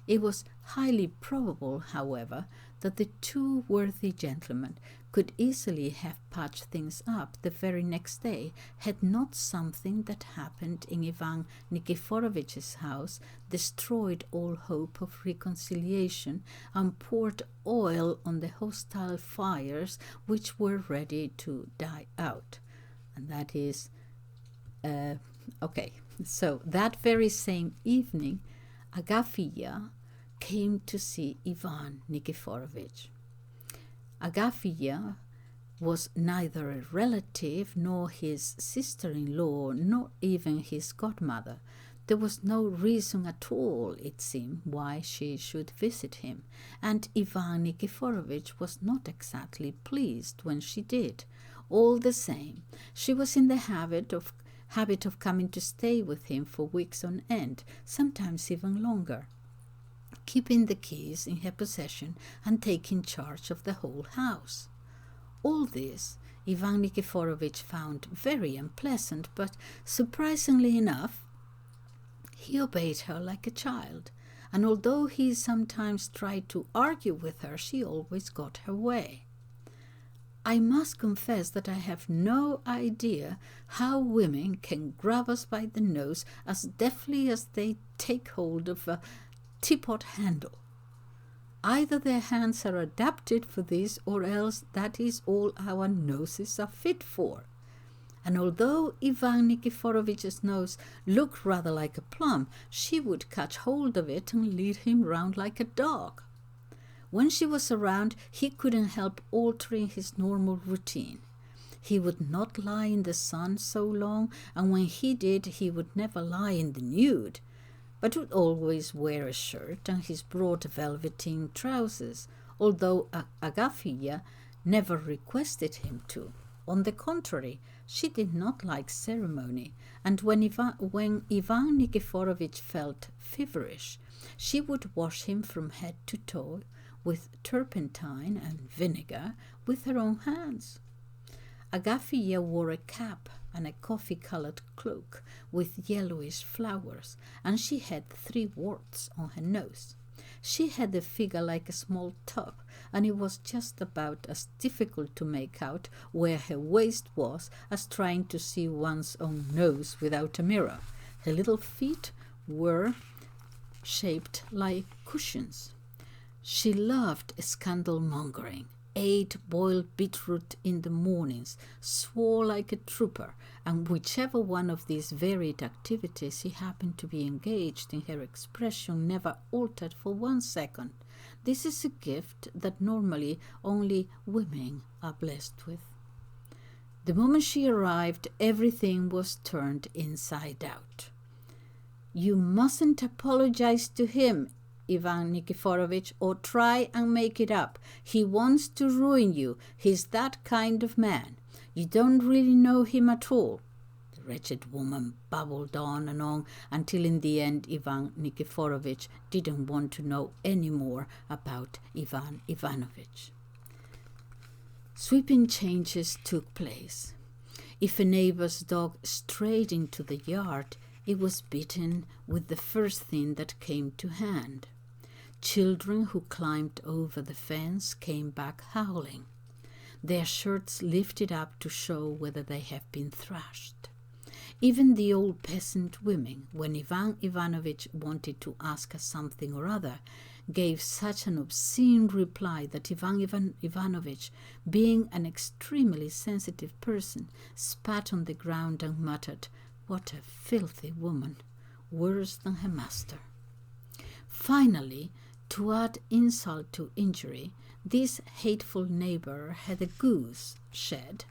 It was highly probable, however, that the two worthy gentlemen could easily have patched things up the very next day, had not something that happened in Ivan Nikiforovich's house destroyed all hope of reconciliation and poured oil on the hostile fires which were ready to die out. And that is okay. So that very same evening, Agafia came to see Ivan Nikiforovich. Agafia was neither a relative nor his sister-in-law nor even his godmother. There was no reason at all, it seemed, why she should visit him, and Ivan Nikiforovich was not exactly pleased when she did. All the same, she was in the habit of coming to stay with him for weeks on end, sometimes even longer. keeping the keys in her possession and taking charge of the whole house. All this Ivan Nikiforovich found very unpleasant, but surprisingly enough, he obeyed her like a child, and although he sometimes tried to argue with her, she always got her way. I must confess that I have no idea how women can grab us by the nose as deftly as they take hold of a teapot handle. Either their hands are adapted for this, or else that is all our noses are fit for. And although Ivan Nikiforovich's nose looked rather like a plum, she would catch hold of it and lead him round like a dog. When she was around, he couldn't help altering his normal routine. He would not lie in the sun so long, and when he did, he would never lie in the nude, but would always wear a shirt and his broad velveteen trousers, although Agafya never requested him to. On the contrary, she did not like ceremony, and when Ivan Nikiforovich felt feverish, she would wash him from head to toe with turpentine and vinegar with her own hands. Agafya wore a cap and a coffee-colored cloak with yellowish flowers, and she had 3 warts on her nose. She had a figure like a small top, and it was just about as difficult to make out where her waist was as trying to see one's own nose without a mirror. Her little feet were shaped like cushions. She loved scandal-mongering, ate boiled beetroot in the mornings, swore like a trooper, and whichever one of these varied activities he happened to be engaged in, her expression never altered for 1 second. This is a gift that normally only women are blessed with. The moment she arrived, everything was turned inside out. "You mustn't apologize to him, Ivan Nikiforovich, or try and make it up. He wants to ruin you. He's that kind of man. You don't really know him at all." The wretched woman babbled on and on until in the end Ivan Nikiforovich didn't want to know any more about Ivan Ivanovich. Sweeping changes took place. If a neighbor's dog strayed into the yard, it was bitten with the first thing that came to hand. Children who climbed over the fence came back howling, their shirts lifted up to show whether they have been thrashed. Even the old peasant women, when Ivan Ivanovich wanted to ask her something or other, gave such an obscene reply that Ivan Ivanovich, being an extremely sensitive person, spat on the ground and muttered, "What a filthy woman, worse than her master." Finally, to add insult to injury, this hateful neighbor had a goose shed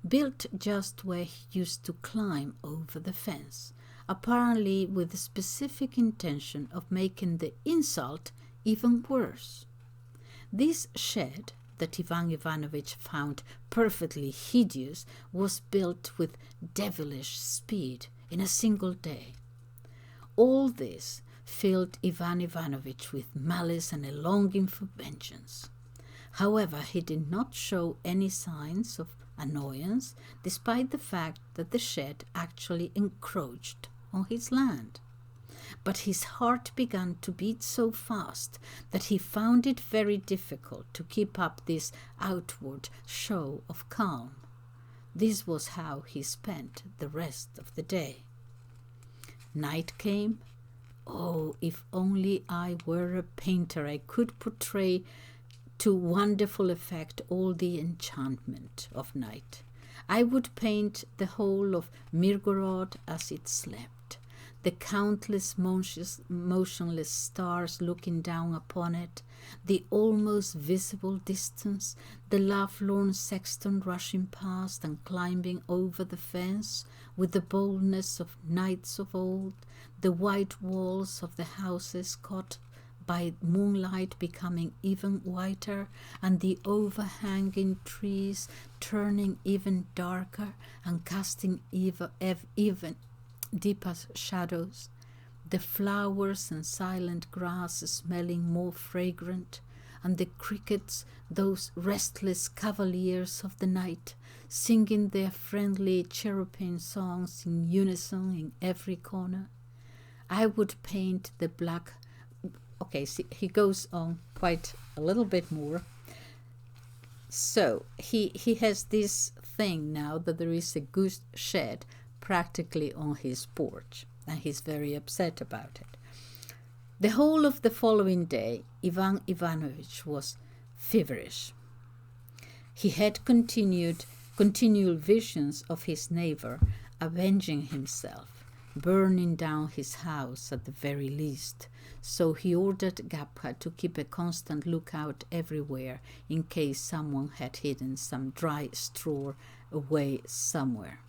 built just where he used to climb over the fence, apparently with the specific intention of making the insult even worse. This shed, that Ivan Ivanovich found perfectly hideous, was built with devilish speed in a single day. All this filled Ivan Ivanovich with malice and a longing for vengeance. However, he did not show any signs of annoyance, despite the fact that the shed actually encroached on his land. But his heart began to beat so fast that he found it very difficult to keep up this outward show of calm. This was how he spent the rest of the day. Night came. Oh, if only I were a painter, I could portray to wonderful effect all the enchantment of night. I would paint the whole of Mirgorod as it slept, the countless motionless stars looking down upon it, the almost visible distance, the lovelorn sexton rushing past and climbing over the fence with the boldness of knights of old, the white walls of the houses caught by moonlight becoming even whiter, and the overhanging trees turning even darker and casting even deeper shadows. the flowers and silent grass smelling more fragrant, and the crickets, those restless cavaliers of the night, singing their friendly chirruping songs in unison in every corner. I would paint the black... Okay, see, he goes on quite a little bit more. So he has this thing now that there is a goose shed practically on his porch, and he's very upset about it. The whole of the following day, Ivan Ivanovich was feverish. He had continual visions of his neighbor avenging himself, burning down his house at the very least, so he ordered Gapka to keep a constant lookout everywhere in case someone had hidden some dry straw away somewhere.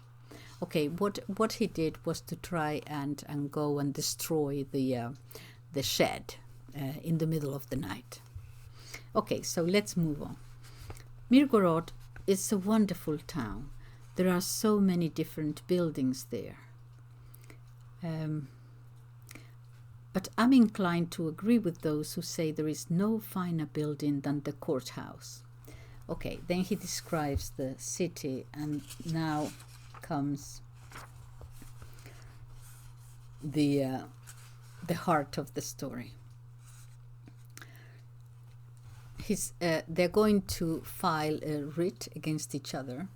Okay, what he did was to try and go and destroy the shed in the middle of the night. Okay, so let's move on. Mirgorod is a wonderful town. There are so many different buildings there. But I'm inclined to agree with those who say there is no finer building than the courthouse. Okay, then he describes the city, and now comes the heart of the story. They're going to file a writ against each other,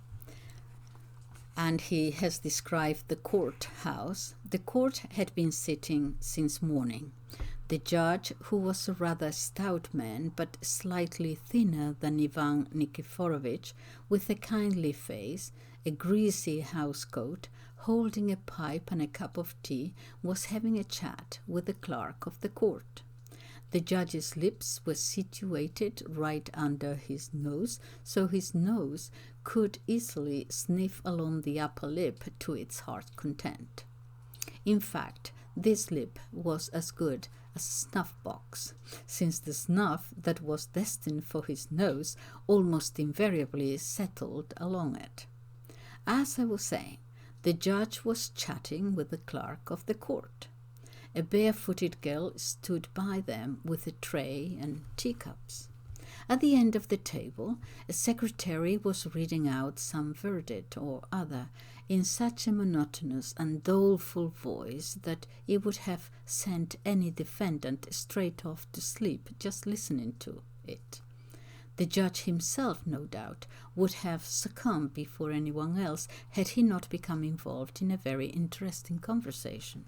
and he has described the courthouse. The court had been sitting since morning. The judge, who was a rather stout man, but slightly thinner than Ivan Nikiforovich, with a kindly face, a greasy housecoat, holding a pipe and a cup of tea, was having a chat with the clerk of the court. The judge's lips were situated right under his nose, so his nose could easily sniff along the upper lip to its heart's content. In fact, this lip was as good as a snuff box, since the snuff that was destined for his nose almost invariably settled along it. As I was saying, the judge was chatting with the clerk of the court. A barefooted girl stood by them with a tray and teacups. At the end of the table, a secretary was reading out some verdict or other in such a monotonous and doleful voice that it would have sent any defendant straight off to sleep just listening to it. The judge himself, no doubt, would have succumbed before anyone else had he not become involved in a very interesting conversation.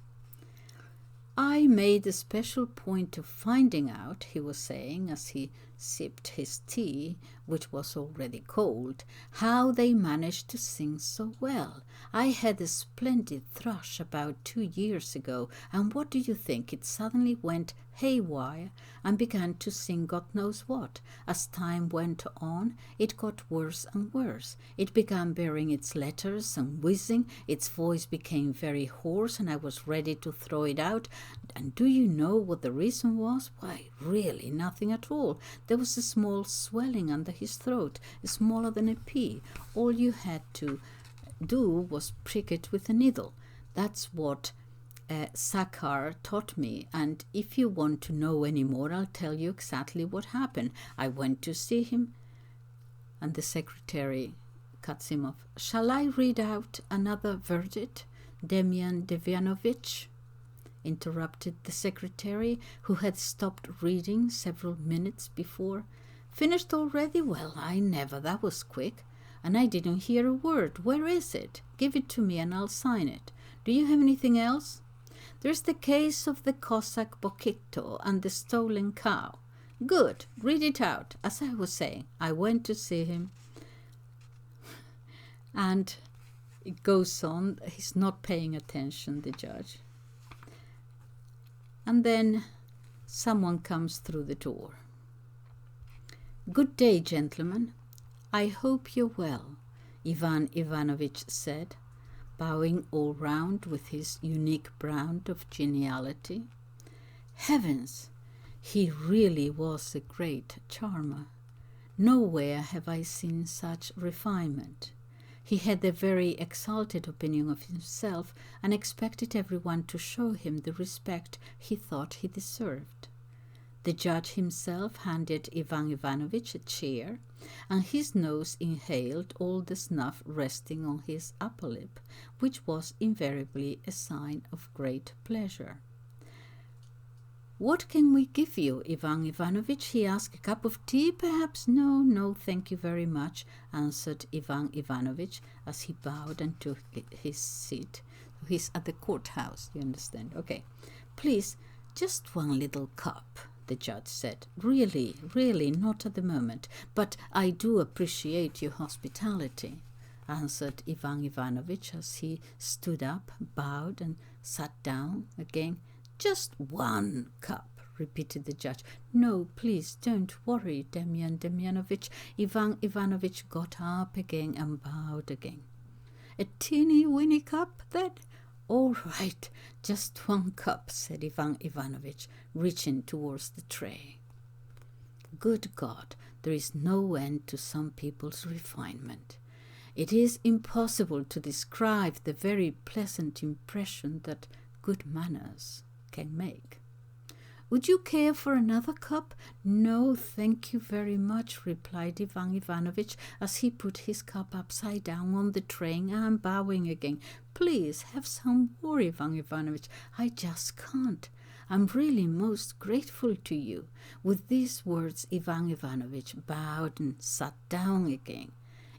I made a special point of finding out, he was saying as he sipped his tea, which was already cold, how they managed to sing so well. I had a splendid thrush about 2 years ago, and what do you think? It suddenly went haywire and began to sing God knows what. As time went on, it got worse and worse. It began bearing its letters and whizzing. Its voice became very hoarse, and I was ready to throw it out. And do you know what the reason was? Why, really nothing at all. There was a small swelling under his throat, smaller than a pea. All you had to do was prick it with a needle. That's what Sakar taught me, and if you want to know any more, I'll tell you exactly what happened. I went to see him, and the secretary cuts him off. Shall I read out another verdict, Demyan Devianovich? Interrupted the secretary, who had stopped reading several minutes before. Finished already? Well, I never. That was quick. And I didn't hear a word. Where is it? Give it to me and I'll sign it. Do you have anything else? There's the case of the Cossack Bokito and the stolen cow. Good. Read it out. As I was saying, I went to see him. And it goes on. He's not paying attention, the judge. And then someone comes through the door. Good day, gentlemen. I hope you're well, Ivan Ivanovich said, bowing all round with his unique brand of geniality. Heavens, he really was a great charmer. Nowhere have I seen such refinement. He had a very exalted opinion of himself and expected everyone to show him the respect he thought he deserved. The judge himself handed Ivan Ivanovich a chair, and his nose inhaled all the snuff resting on his upper lip, which was invariably a sign of great pleasure. "What can we give you, Ivan Ivanovich?" he asked. "A cup of tea, perhaps?" No, thank you very much," answered Ivan Ivanovich as he bowed and took his seat. He's at the courthouse, you understand? Okay. "Please, just one little cup," the judge said. Really, not at the moment, but I do appreciate your hospitality," answered Ivan Ivanovich as he stood up, bowed, and sat down again. "Just one cup," repeated the judge. "No, please don't worry, Demyan Demyanovich." Ivan Ivanovich got up again and bowed again. "A teeny-weeny cup, then?" "All right, just one cup," said Ivan Ivanovich, reaching towards the tray. Good God, there is no end to some people's refinement. It is impossible to describe the very pleasant impression that good manners can make. "Would you care for another cup?" "No, thank you very much," replied Ivan Ivanovich as he put his cup upside down on the tray and bowing again. "Please have some more, Ivan Ivanovich. I just can't. I'm really most grateful to you." With these words, Ivan Ivanovich bowed and sat down again.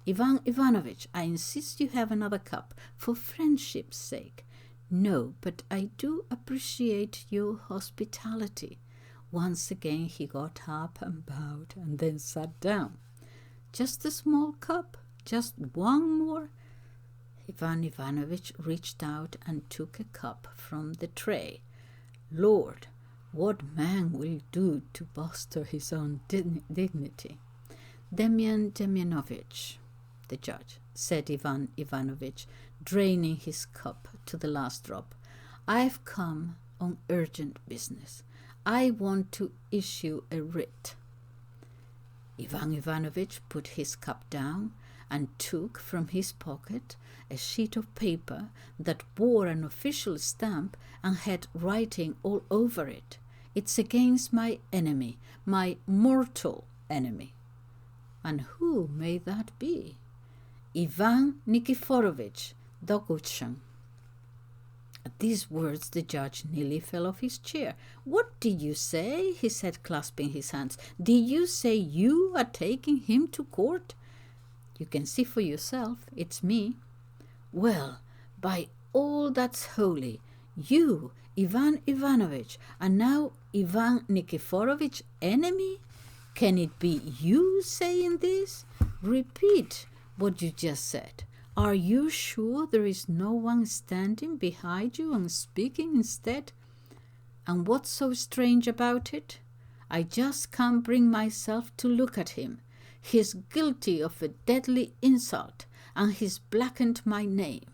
"Ivan Ivanovich, I insist you have another cup, for friendship's sake." "No, but I do appreciate your hospitality." Once again he got up and bowed and then sat down. "Just a small cup? Just one more?" Ivan Ivanovich reached out and took a cup from the tray. Lord, what man will do to bolster his own dignity? "Demyan Demyanovich," the judge, said Ivan Ivanovich, draining his cup to the last drop, "I've come on urgent business. I want to issue a writ." Ivan Ivanovich put his cup down and took from his pocket a sheet of paper that bore an official stamp and had writing all over it. "It's against my enemy, my mortal enemy." "And who may that be?" "Ivan Nikiforovich, Dogochan." At these words the judge nearly fell off his chair. "What did you say?" he said, clasping his hands. "Did you say you are taking him to court?" "You can see for yourself. It's me." "Well, by all that's holy, you, Ivan Ivanovich, are now Ivan Nikiforovich enemy? Can it be you saying this? Repeat what you just said. Are you sure there is no one standing behind you and speaking instead? And what's so strange about it? I just can't bring myself to look at him. He's guilty of a deadly insult, and he's blackened my name."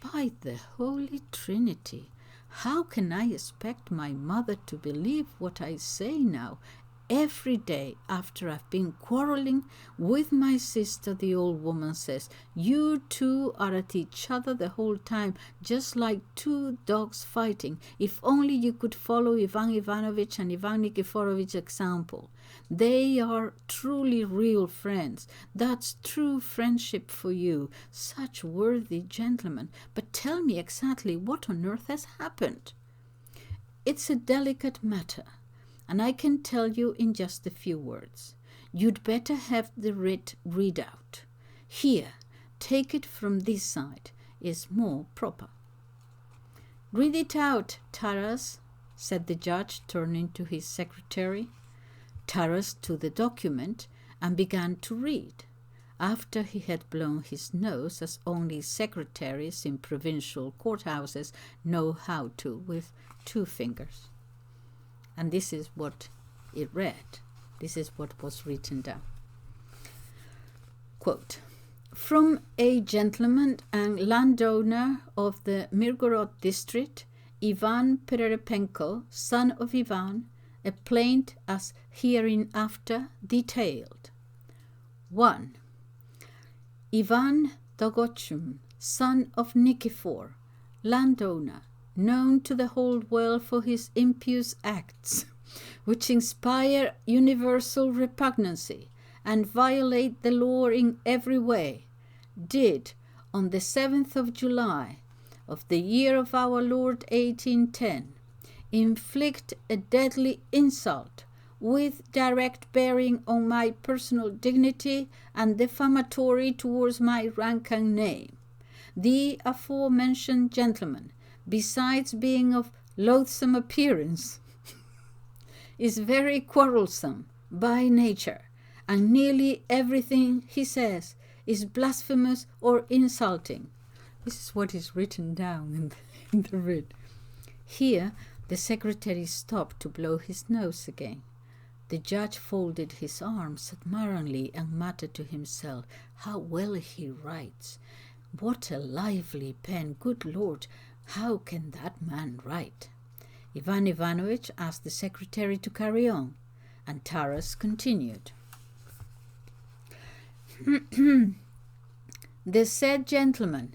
By the Holy Trinity, how can I expect my mother to believe what I say now? Every day after I've been quarreling with my sister, the old woman says, "You two are at each other the whole time, just like two dogs fighting. If only you could follow Ivan Ivanovich and Ivan Nikiforovich's example. They are truly real friends. That's true friendship for you. Such worthy gentlemen. But tell me exactly what on earth has happened." "It's a delicate matter, and I can tell you in just a few words. You'd better have the writ read out. Here, take it from this side. It's more proper." "Read it out, Taras," said the judge, turning to his secretary. Taras took the document and began to read. After he had blown his nose, as only secretaries in provincial courthouses know how to, with 2 fingers. And this is what it read. This is what was written down. Quote, "From a gentleman and landowner of the Mirgorod district, Ivan Pererepenko, son of Ivan, a plaint as hereinafter detailed. 1. Ivan Nikiforovich, son of Nikifor, landowner, known to the whole world for his impious acts, which inspire universal repugnancy and violate the law in every way, did, on the 7th of July of the year of our Lord 1810, inflict a deadly insult with direct bearing on my personal dignity and defamatory towards my rank and name. The aforementioned gentleman, besides being of loathsome appearance, is very quarrelsome by nature, and nearly everything he says is blasphemous or insulting. This is what is written down in the writ. Here the secretary stopped to blow his nose again. The judge folded his arms admiringly and muttered to himself, "How well he writes! What a lively pen! Good Lord, how can that man write?" Ivan Ivanovich asked the secretary to carry on, and Taras continued. The said gentleman,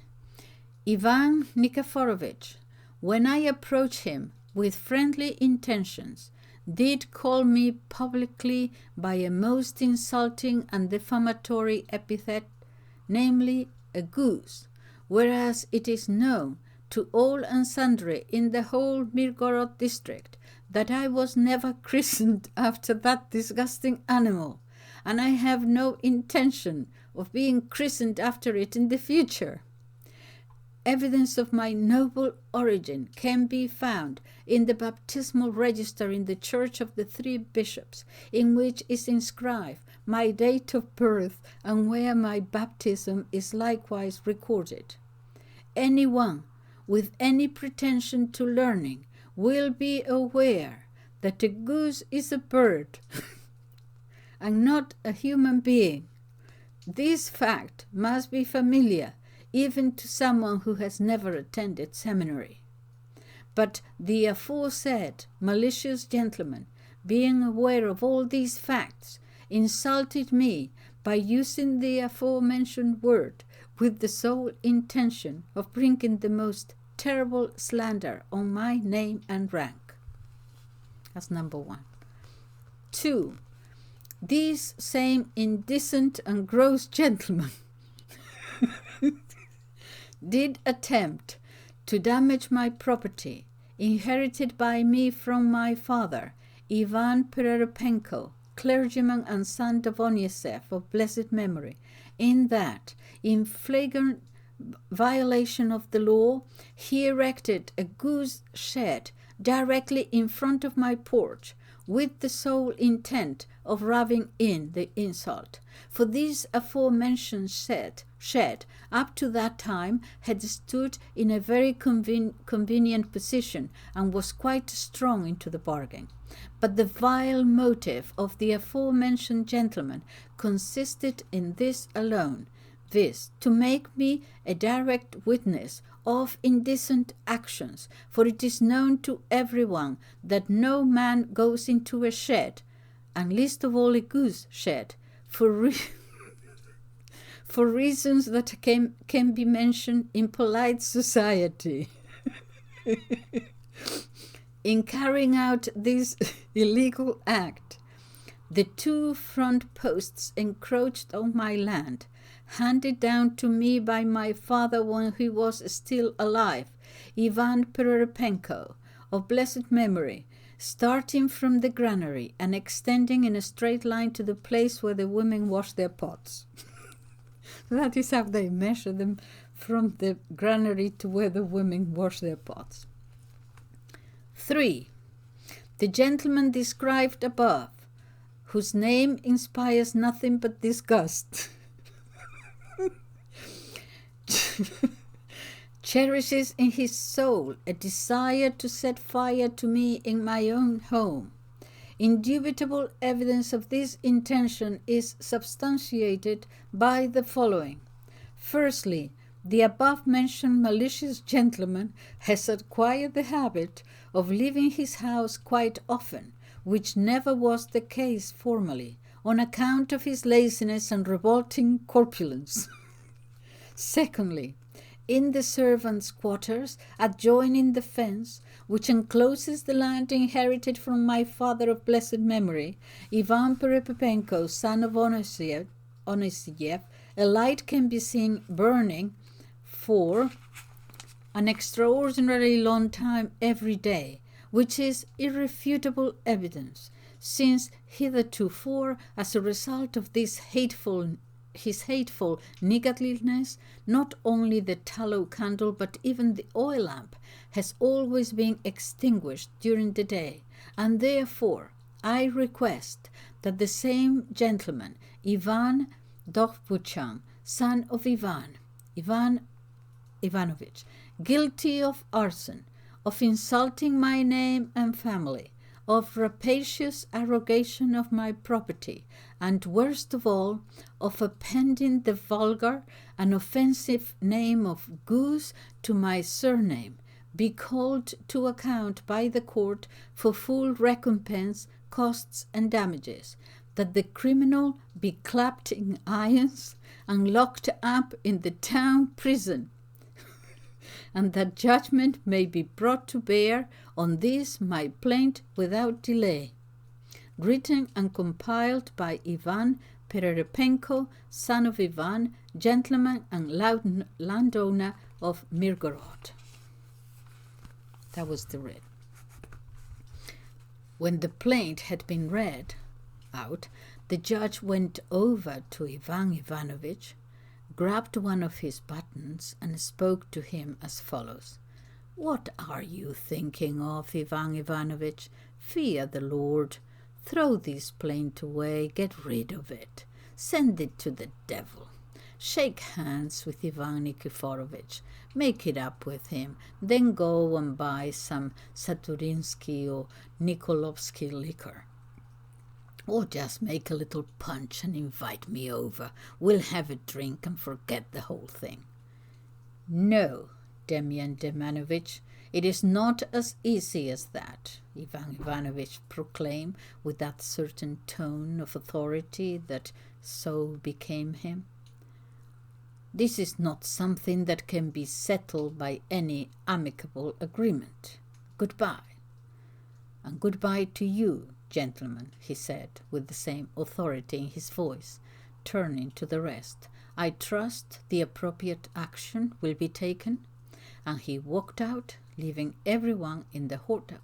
Ivan Nikiforovich, when I approached him with friendly intentions, did call me publicly by a most insulting and defamatory epithet, namely a goose, whereas it is known to all and sundry in the whole Mirgorod district that I was never christened after that disgusting animal, and I have no intention of being christened after it in the future. Evidence of my noble origin can be found in the baptismal register in the Church of the Three Bishops, in which is inscribed my date of birth and where my baptism is likewise recorded. Anyone with any pretension to learning will be aware that a goose is a bird and not a human being. This fact must be familiar even to someone who has never attended seminary. But the aforesaid malicious gentleman, being aware of all these facts, insulted me by using the aforementioned word with the sole intention of bringing the most terrible slander on my name and rank. That's number 1. 2. This same indecent and gross gentleman did attempt to damage my property, inherited by me from my father, Ivan Pererepenko, clergyman and son of Onisev of blessed memory, in that, in flagrant violation of the law, he erected a goose shed directly in front of my porch, with the sole intent of rubbing in the insult. For this aforementioned shed, up to that time, had stood in a very convenient position and was quite strong into the bargain. But the vile motive of the aforementioned gentleman consisted in this alone, viz., to make me a direct witness of indecent actions, for it is known to everyone that no man goes into a shed, and least of all a goose shed, for reasons that can be mentioned in polite society. In carrying out this illegal act, the 2 front posts encroached on my land, handed down to me by my father when he was still alive, Ivan Pererepenko, of blessed memory, starting from the granary and extending in a straight line to the place where the women wash their pots. That is how they measure them, from the granary to where the women wash their pots. 3. The gentleman described above, whose name inspires nothing but disgust, cherishes in his soul a desire to set fire to me in my own home. Indubitable evidence of this intention is substantiated by the following. Firstly, the above-mentioned malicious gentleman has acquired the habit of leaving his house quite often, which never was the case formerly, on account of his laziness and revolting corpulence. Secondly, in the servants' quarters, adjoining the fence, which encloses the land inherited from my father of blessed memory, Ivan Perepipenko, son of Onisiev, a light can be seen burning for an extraordinarily long time every day, which is irrefutable evidence, since hitherto, as a result of his hateful negativeness, not only the tallow candle but even the oil lamp has always been extinguished during the day, and therefore I request that the same gentleman, Ivan Dovbuchan, son of Ivanovich, guilty of arson, of insulting my name and family, of rapacious arrogation of my property, and worst of all, of appending the vulgar and offensive name of Goose to my surname, be called to account by the court for full recompense, costs, and damages, that the criminal be clapped in irons and locked up in the town prison, and that judgment may be brought to bear on this my plaint without delay. Written and compiled by Ivan Pererepenko, son of Ivan, gentleman and landowner of Mirgorod. That was the writ. When the plaint had been read out, the judge went over to Ivan Ivanovich, grabbed one of his buttons, and spoke to him as follows. "What are you thinking of, Ivan Ivanovich? Fear the Lord. Throw this plaint away, get rid of it. Send it to the devil. Shake hands with Ivan Nikiforovich. Make it up with him. Then go and buy some Saturinsky or Nikolovsky liquor. Or just make a little punch and invite me over. We'll have a drink and forget the whole thing." "No, Demyan Demanovich, it is not as easy as that," Ivan Ivanovich proclaimed with that certain tone of authority that so became him. "This is not something that can be settled by any amicable agreement. Goodbye." "And goodbye to you, gentlemen," he said, with the same authority in his voice, turning to the rest. "I trust the appropriate action will be taken." And he walked out, leaving everyone in the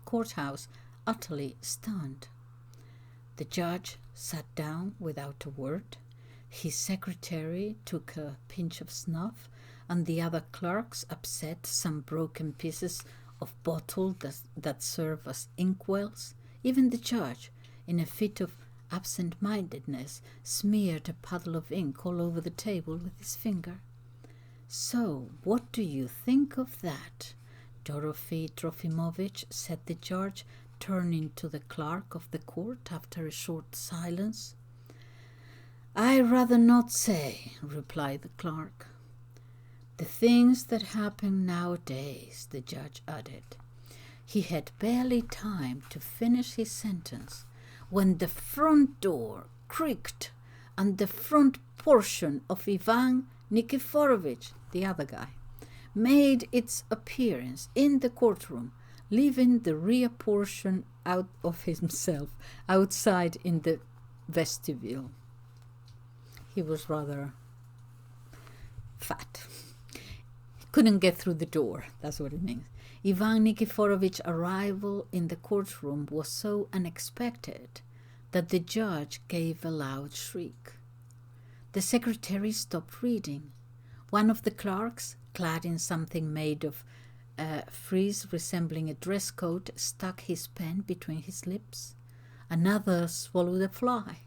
courthouse utterly stunned. The judge sat down without a word. His secretary took a pinch of snuff, and the other clerks upset some broken pieces of bottle that serve as inkwells. Even the judge, in a fit of absent-mindedness, smeared a puddle of ink all over the table with his finger. "So, what do you think of that, Dorofei Trofimovich?" said the judge, turning to the clerk of the court after a short silence. "I rather not say," replied the clerk. "The things that happen nowadays," the judge added. He had barely time to finish his sentence when the front door creaked and the front portion of Ivan Nikiforovich, the other guy, made its appearance in the courtroom, leaving the rear portion out of himself outside in the vestibule. He was rather fat. He couldn't get through the door, that's what it means. Ivan Nikiforovich's arrival in the courtroom was so unexpected that the judge gave a loud shriek. The secretary stopped reading. One of the clerks, clad in something made of frieze resembling a dress coat, stuck his pen between his lips. Another swallowed a fly.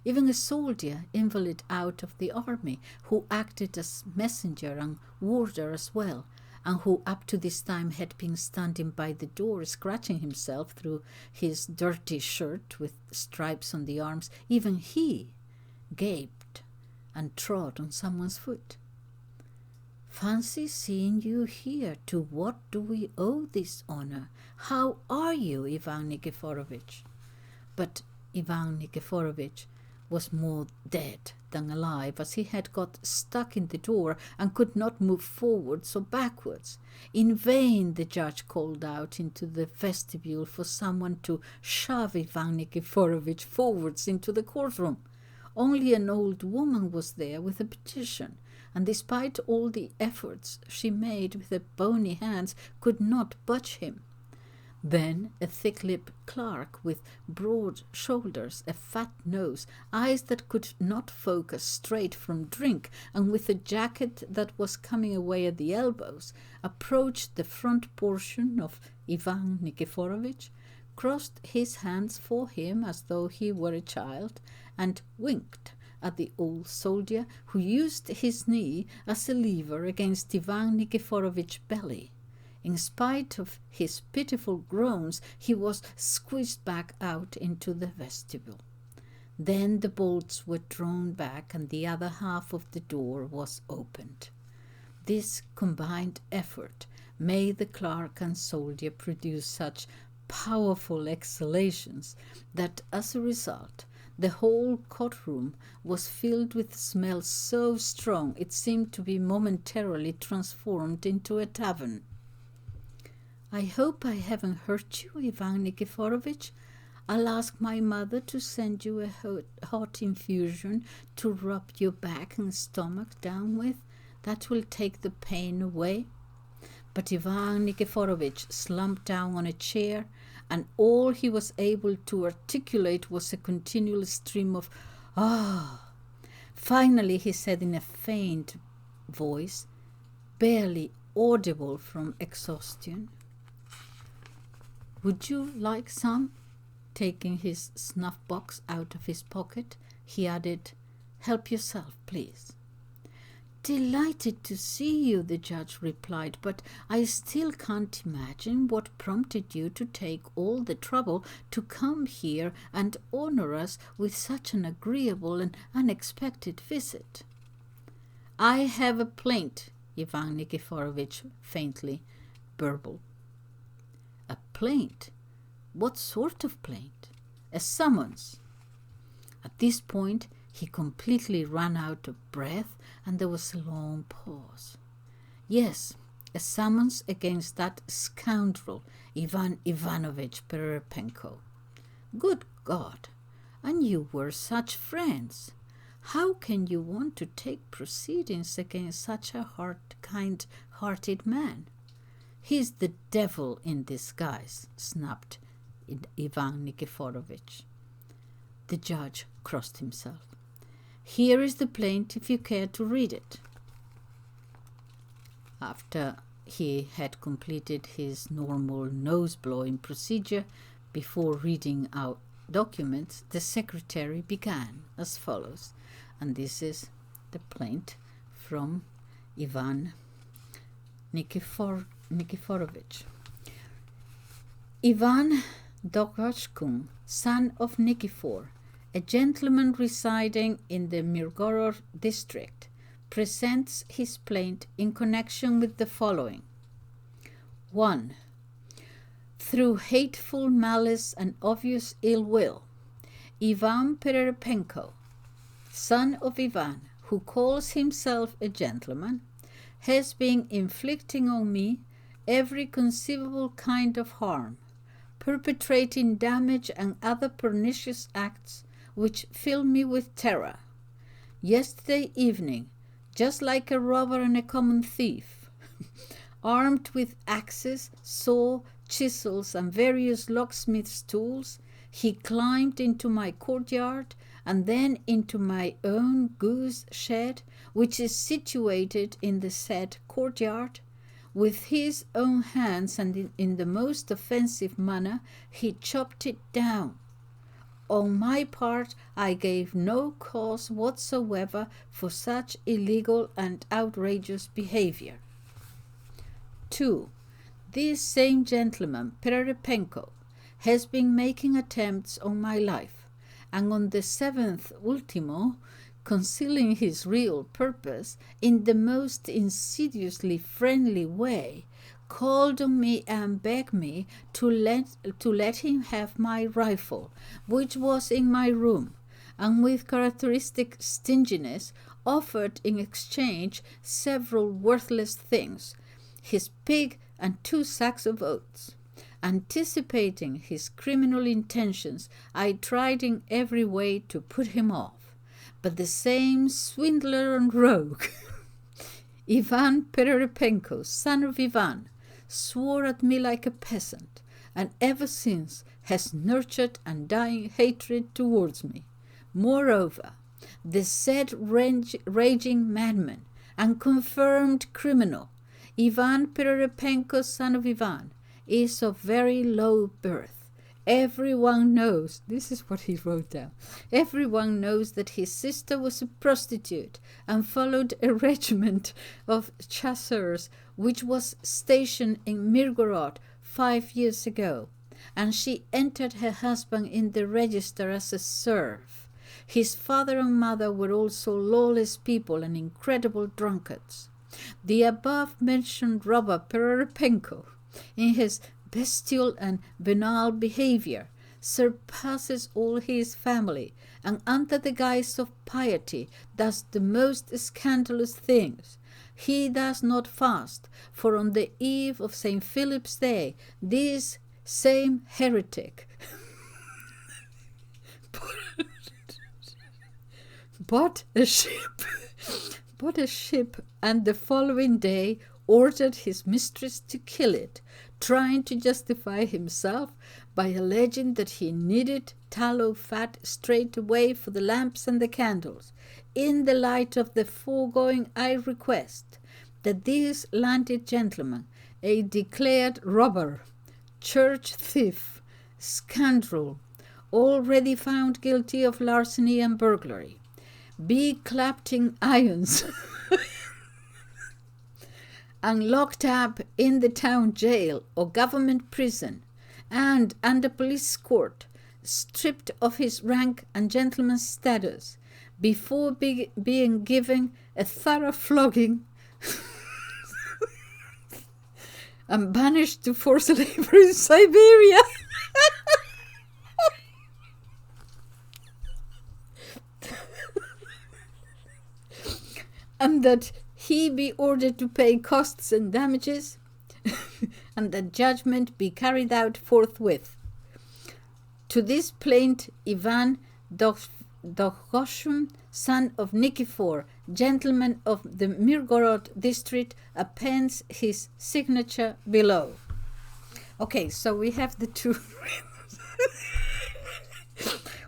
Even a soldier, invalid out of the army, who acted as messenger and warder as well, and who up to this time had been standing by the door scratching himself through his dirty shirt with stripes on the arms, even he gaped and trod on someone's foot. "Fancy seeing you here. To what do we owe this honor? How are you, Ivan Nikiforovich?" But Ivan Nikiforovich was more dead than alive, as he had got stuck in the door and could not move forwards or backwards. In vain the judge called out into the vestibule for someone to shove Ivan Nikiforovich forwards into the courtroom. Only an old woman was there with a petition, and despite all the efforts she made with her bony hands, could not budge him. Then a thick-lipped clerk with broad shoulders, a fat nose, eyes that could not focus straight from drink, and with a jacket that was coming away at the elbows, approached the front portion of Ivan Nikiforovich, crossed his hands for him as though he were a child, and winked at the old soldier, who used his knee as a lever against Ivan Nikiforovich's belly. In spite of his pitiful groans, he was squeezed back out into the vestibule. Then the bolts were drawn back and the other half of the door was opened. This combined effort made the clerk and soldier produce such powerful exhalations that, as a result, the whole courtroom was filled with smells so strong it seemed to be momentarily transformed into a tavern. "I hope I haven't hurt you, Ivan Nikiforovich. I'll ask my mother to send you a hot infusion to rub your back and stomach down with. That will take the pain away." But Ivan Nikiforovich slumped down on a chair, and all he was able to articulate was a continual stream of "ah." Finally he said in a faint voice, barely audible from exhaustion, "Would you like some?" Taking his snuff box out of his pocket, he added, "Help yourself, please." "Delighted to see you," the judge replied, "but I still can't imagine what prompted you to take all the trouble to come here and honor us with such an agreeable and unexpected visit." "I have a plaint," Ivan Nikiforovich faintly burbled. "A plaint? What sort of plaint?" "A summons." At this point he completely ran out of breath, and there was a long pause. "Yes, a summons against that scoundrel, Ivan Ivanovich Pererepenko." "Good God! And you were such friends. How can you want to take proceedings against such a kind-hearted man?" "He's the devil in disguise," snapped Ivan Nikiforovich. The judge crossed himself. "Here is the plaint if you care to read it." After he had completed his normal nose-blowing procedure before reading out documents, the secretary began as follows, and this is the plaint from Ivan Nikiforovich. "Ivan Dokochkun, son of Nikifor, a gentleman residing in the Mirgorod district, presents his plaint in connection with the following. 1. Through hateful malice and obvious ill will, Ivan Pererepenko, son of Ivan, who calls himself a gentleman, has been inflicting on me every conceivable kind of harm, perpetrating damage and other pernicious acts which fill me with terror. Yesterday evening, just like a robber and a common thief, armed with axes, saw, chisels, and various locksmith's tools, he climbed into my courtyard and then into my own goose shed, which is situated in the said courtyard. With his own hands and in the most offensive manner, he chopped it down. On my part, I gave no cause whatsoever for such illegal and outrageous behavior. 2. This same gentleman, Pererepenko, has been making attempts on my life, and on the 7th ultimo, concealing his real purpose in the most insidiously friendly way, called on me and begged me to let him have my rifle, which was in my room, and with characteristic stinginess offered in exchange several worthless things, his pig and 2 sacks of oats. Anticipating his criminal intentions, I tried in every way to put him off. But the same swindler and rogue, Ivan Pererepenko, son of Ivan, swore at me like a peasant, and ever since has nurtured undying hatred towards me. Moreover, the said raging madman and confirmed criminal, Ivan Pererepenko, son of Ivan, is of very low birth. Everyone knows, this is what he wrote down, everyone knows that his sister was a prostitute and followed a regiment of chasseurs which was stationed in Mirgorod 5 years ago, and she entered her husband in the register as a serf. His father and mother were also lawless people and incredible drunkards. The above-mentioned robber Pererepenko, in his bestial and venal behavior, surpasses all his family, and under the guise of piety does the most scandalous things. He does not fast, for on the eve of St. Philip's Day, this same heretic bought a ship, and the following day ordered his mistress to kill it, trying to justify himself by alleging that he needed tallow fat straight away for the lamps and the candles. In the light of the foregoing, I request that this landed gentleman, a declared robber, church thief, scoundrel, already found guilty of larceny and burglary, be clapped in irons and locked up in the town jail or government prison, and under police court, stripped of his rank and gentleman's status, before being given a thorough flogging and banished to forced labor in Siberia. And that he be ordered to pay costs and damages, and that judgment be carried out forthwith. To this plaint, Ivan Nikiforovich, son of Nikifor, gentleman of the Mirgorod district, appends his signature below. Okay, so we have the two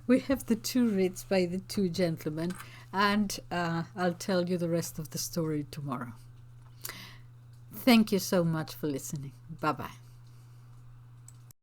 we have the 2 writs by the 2 gentlemen, and I'll tell you the rest of the story tomorrow. Thank you so much for listening. Bye-bye.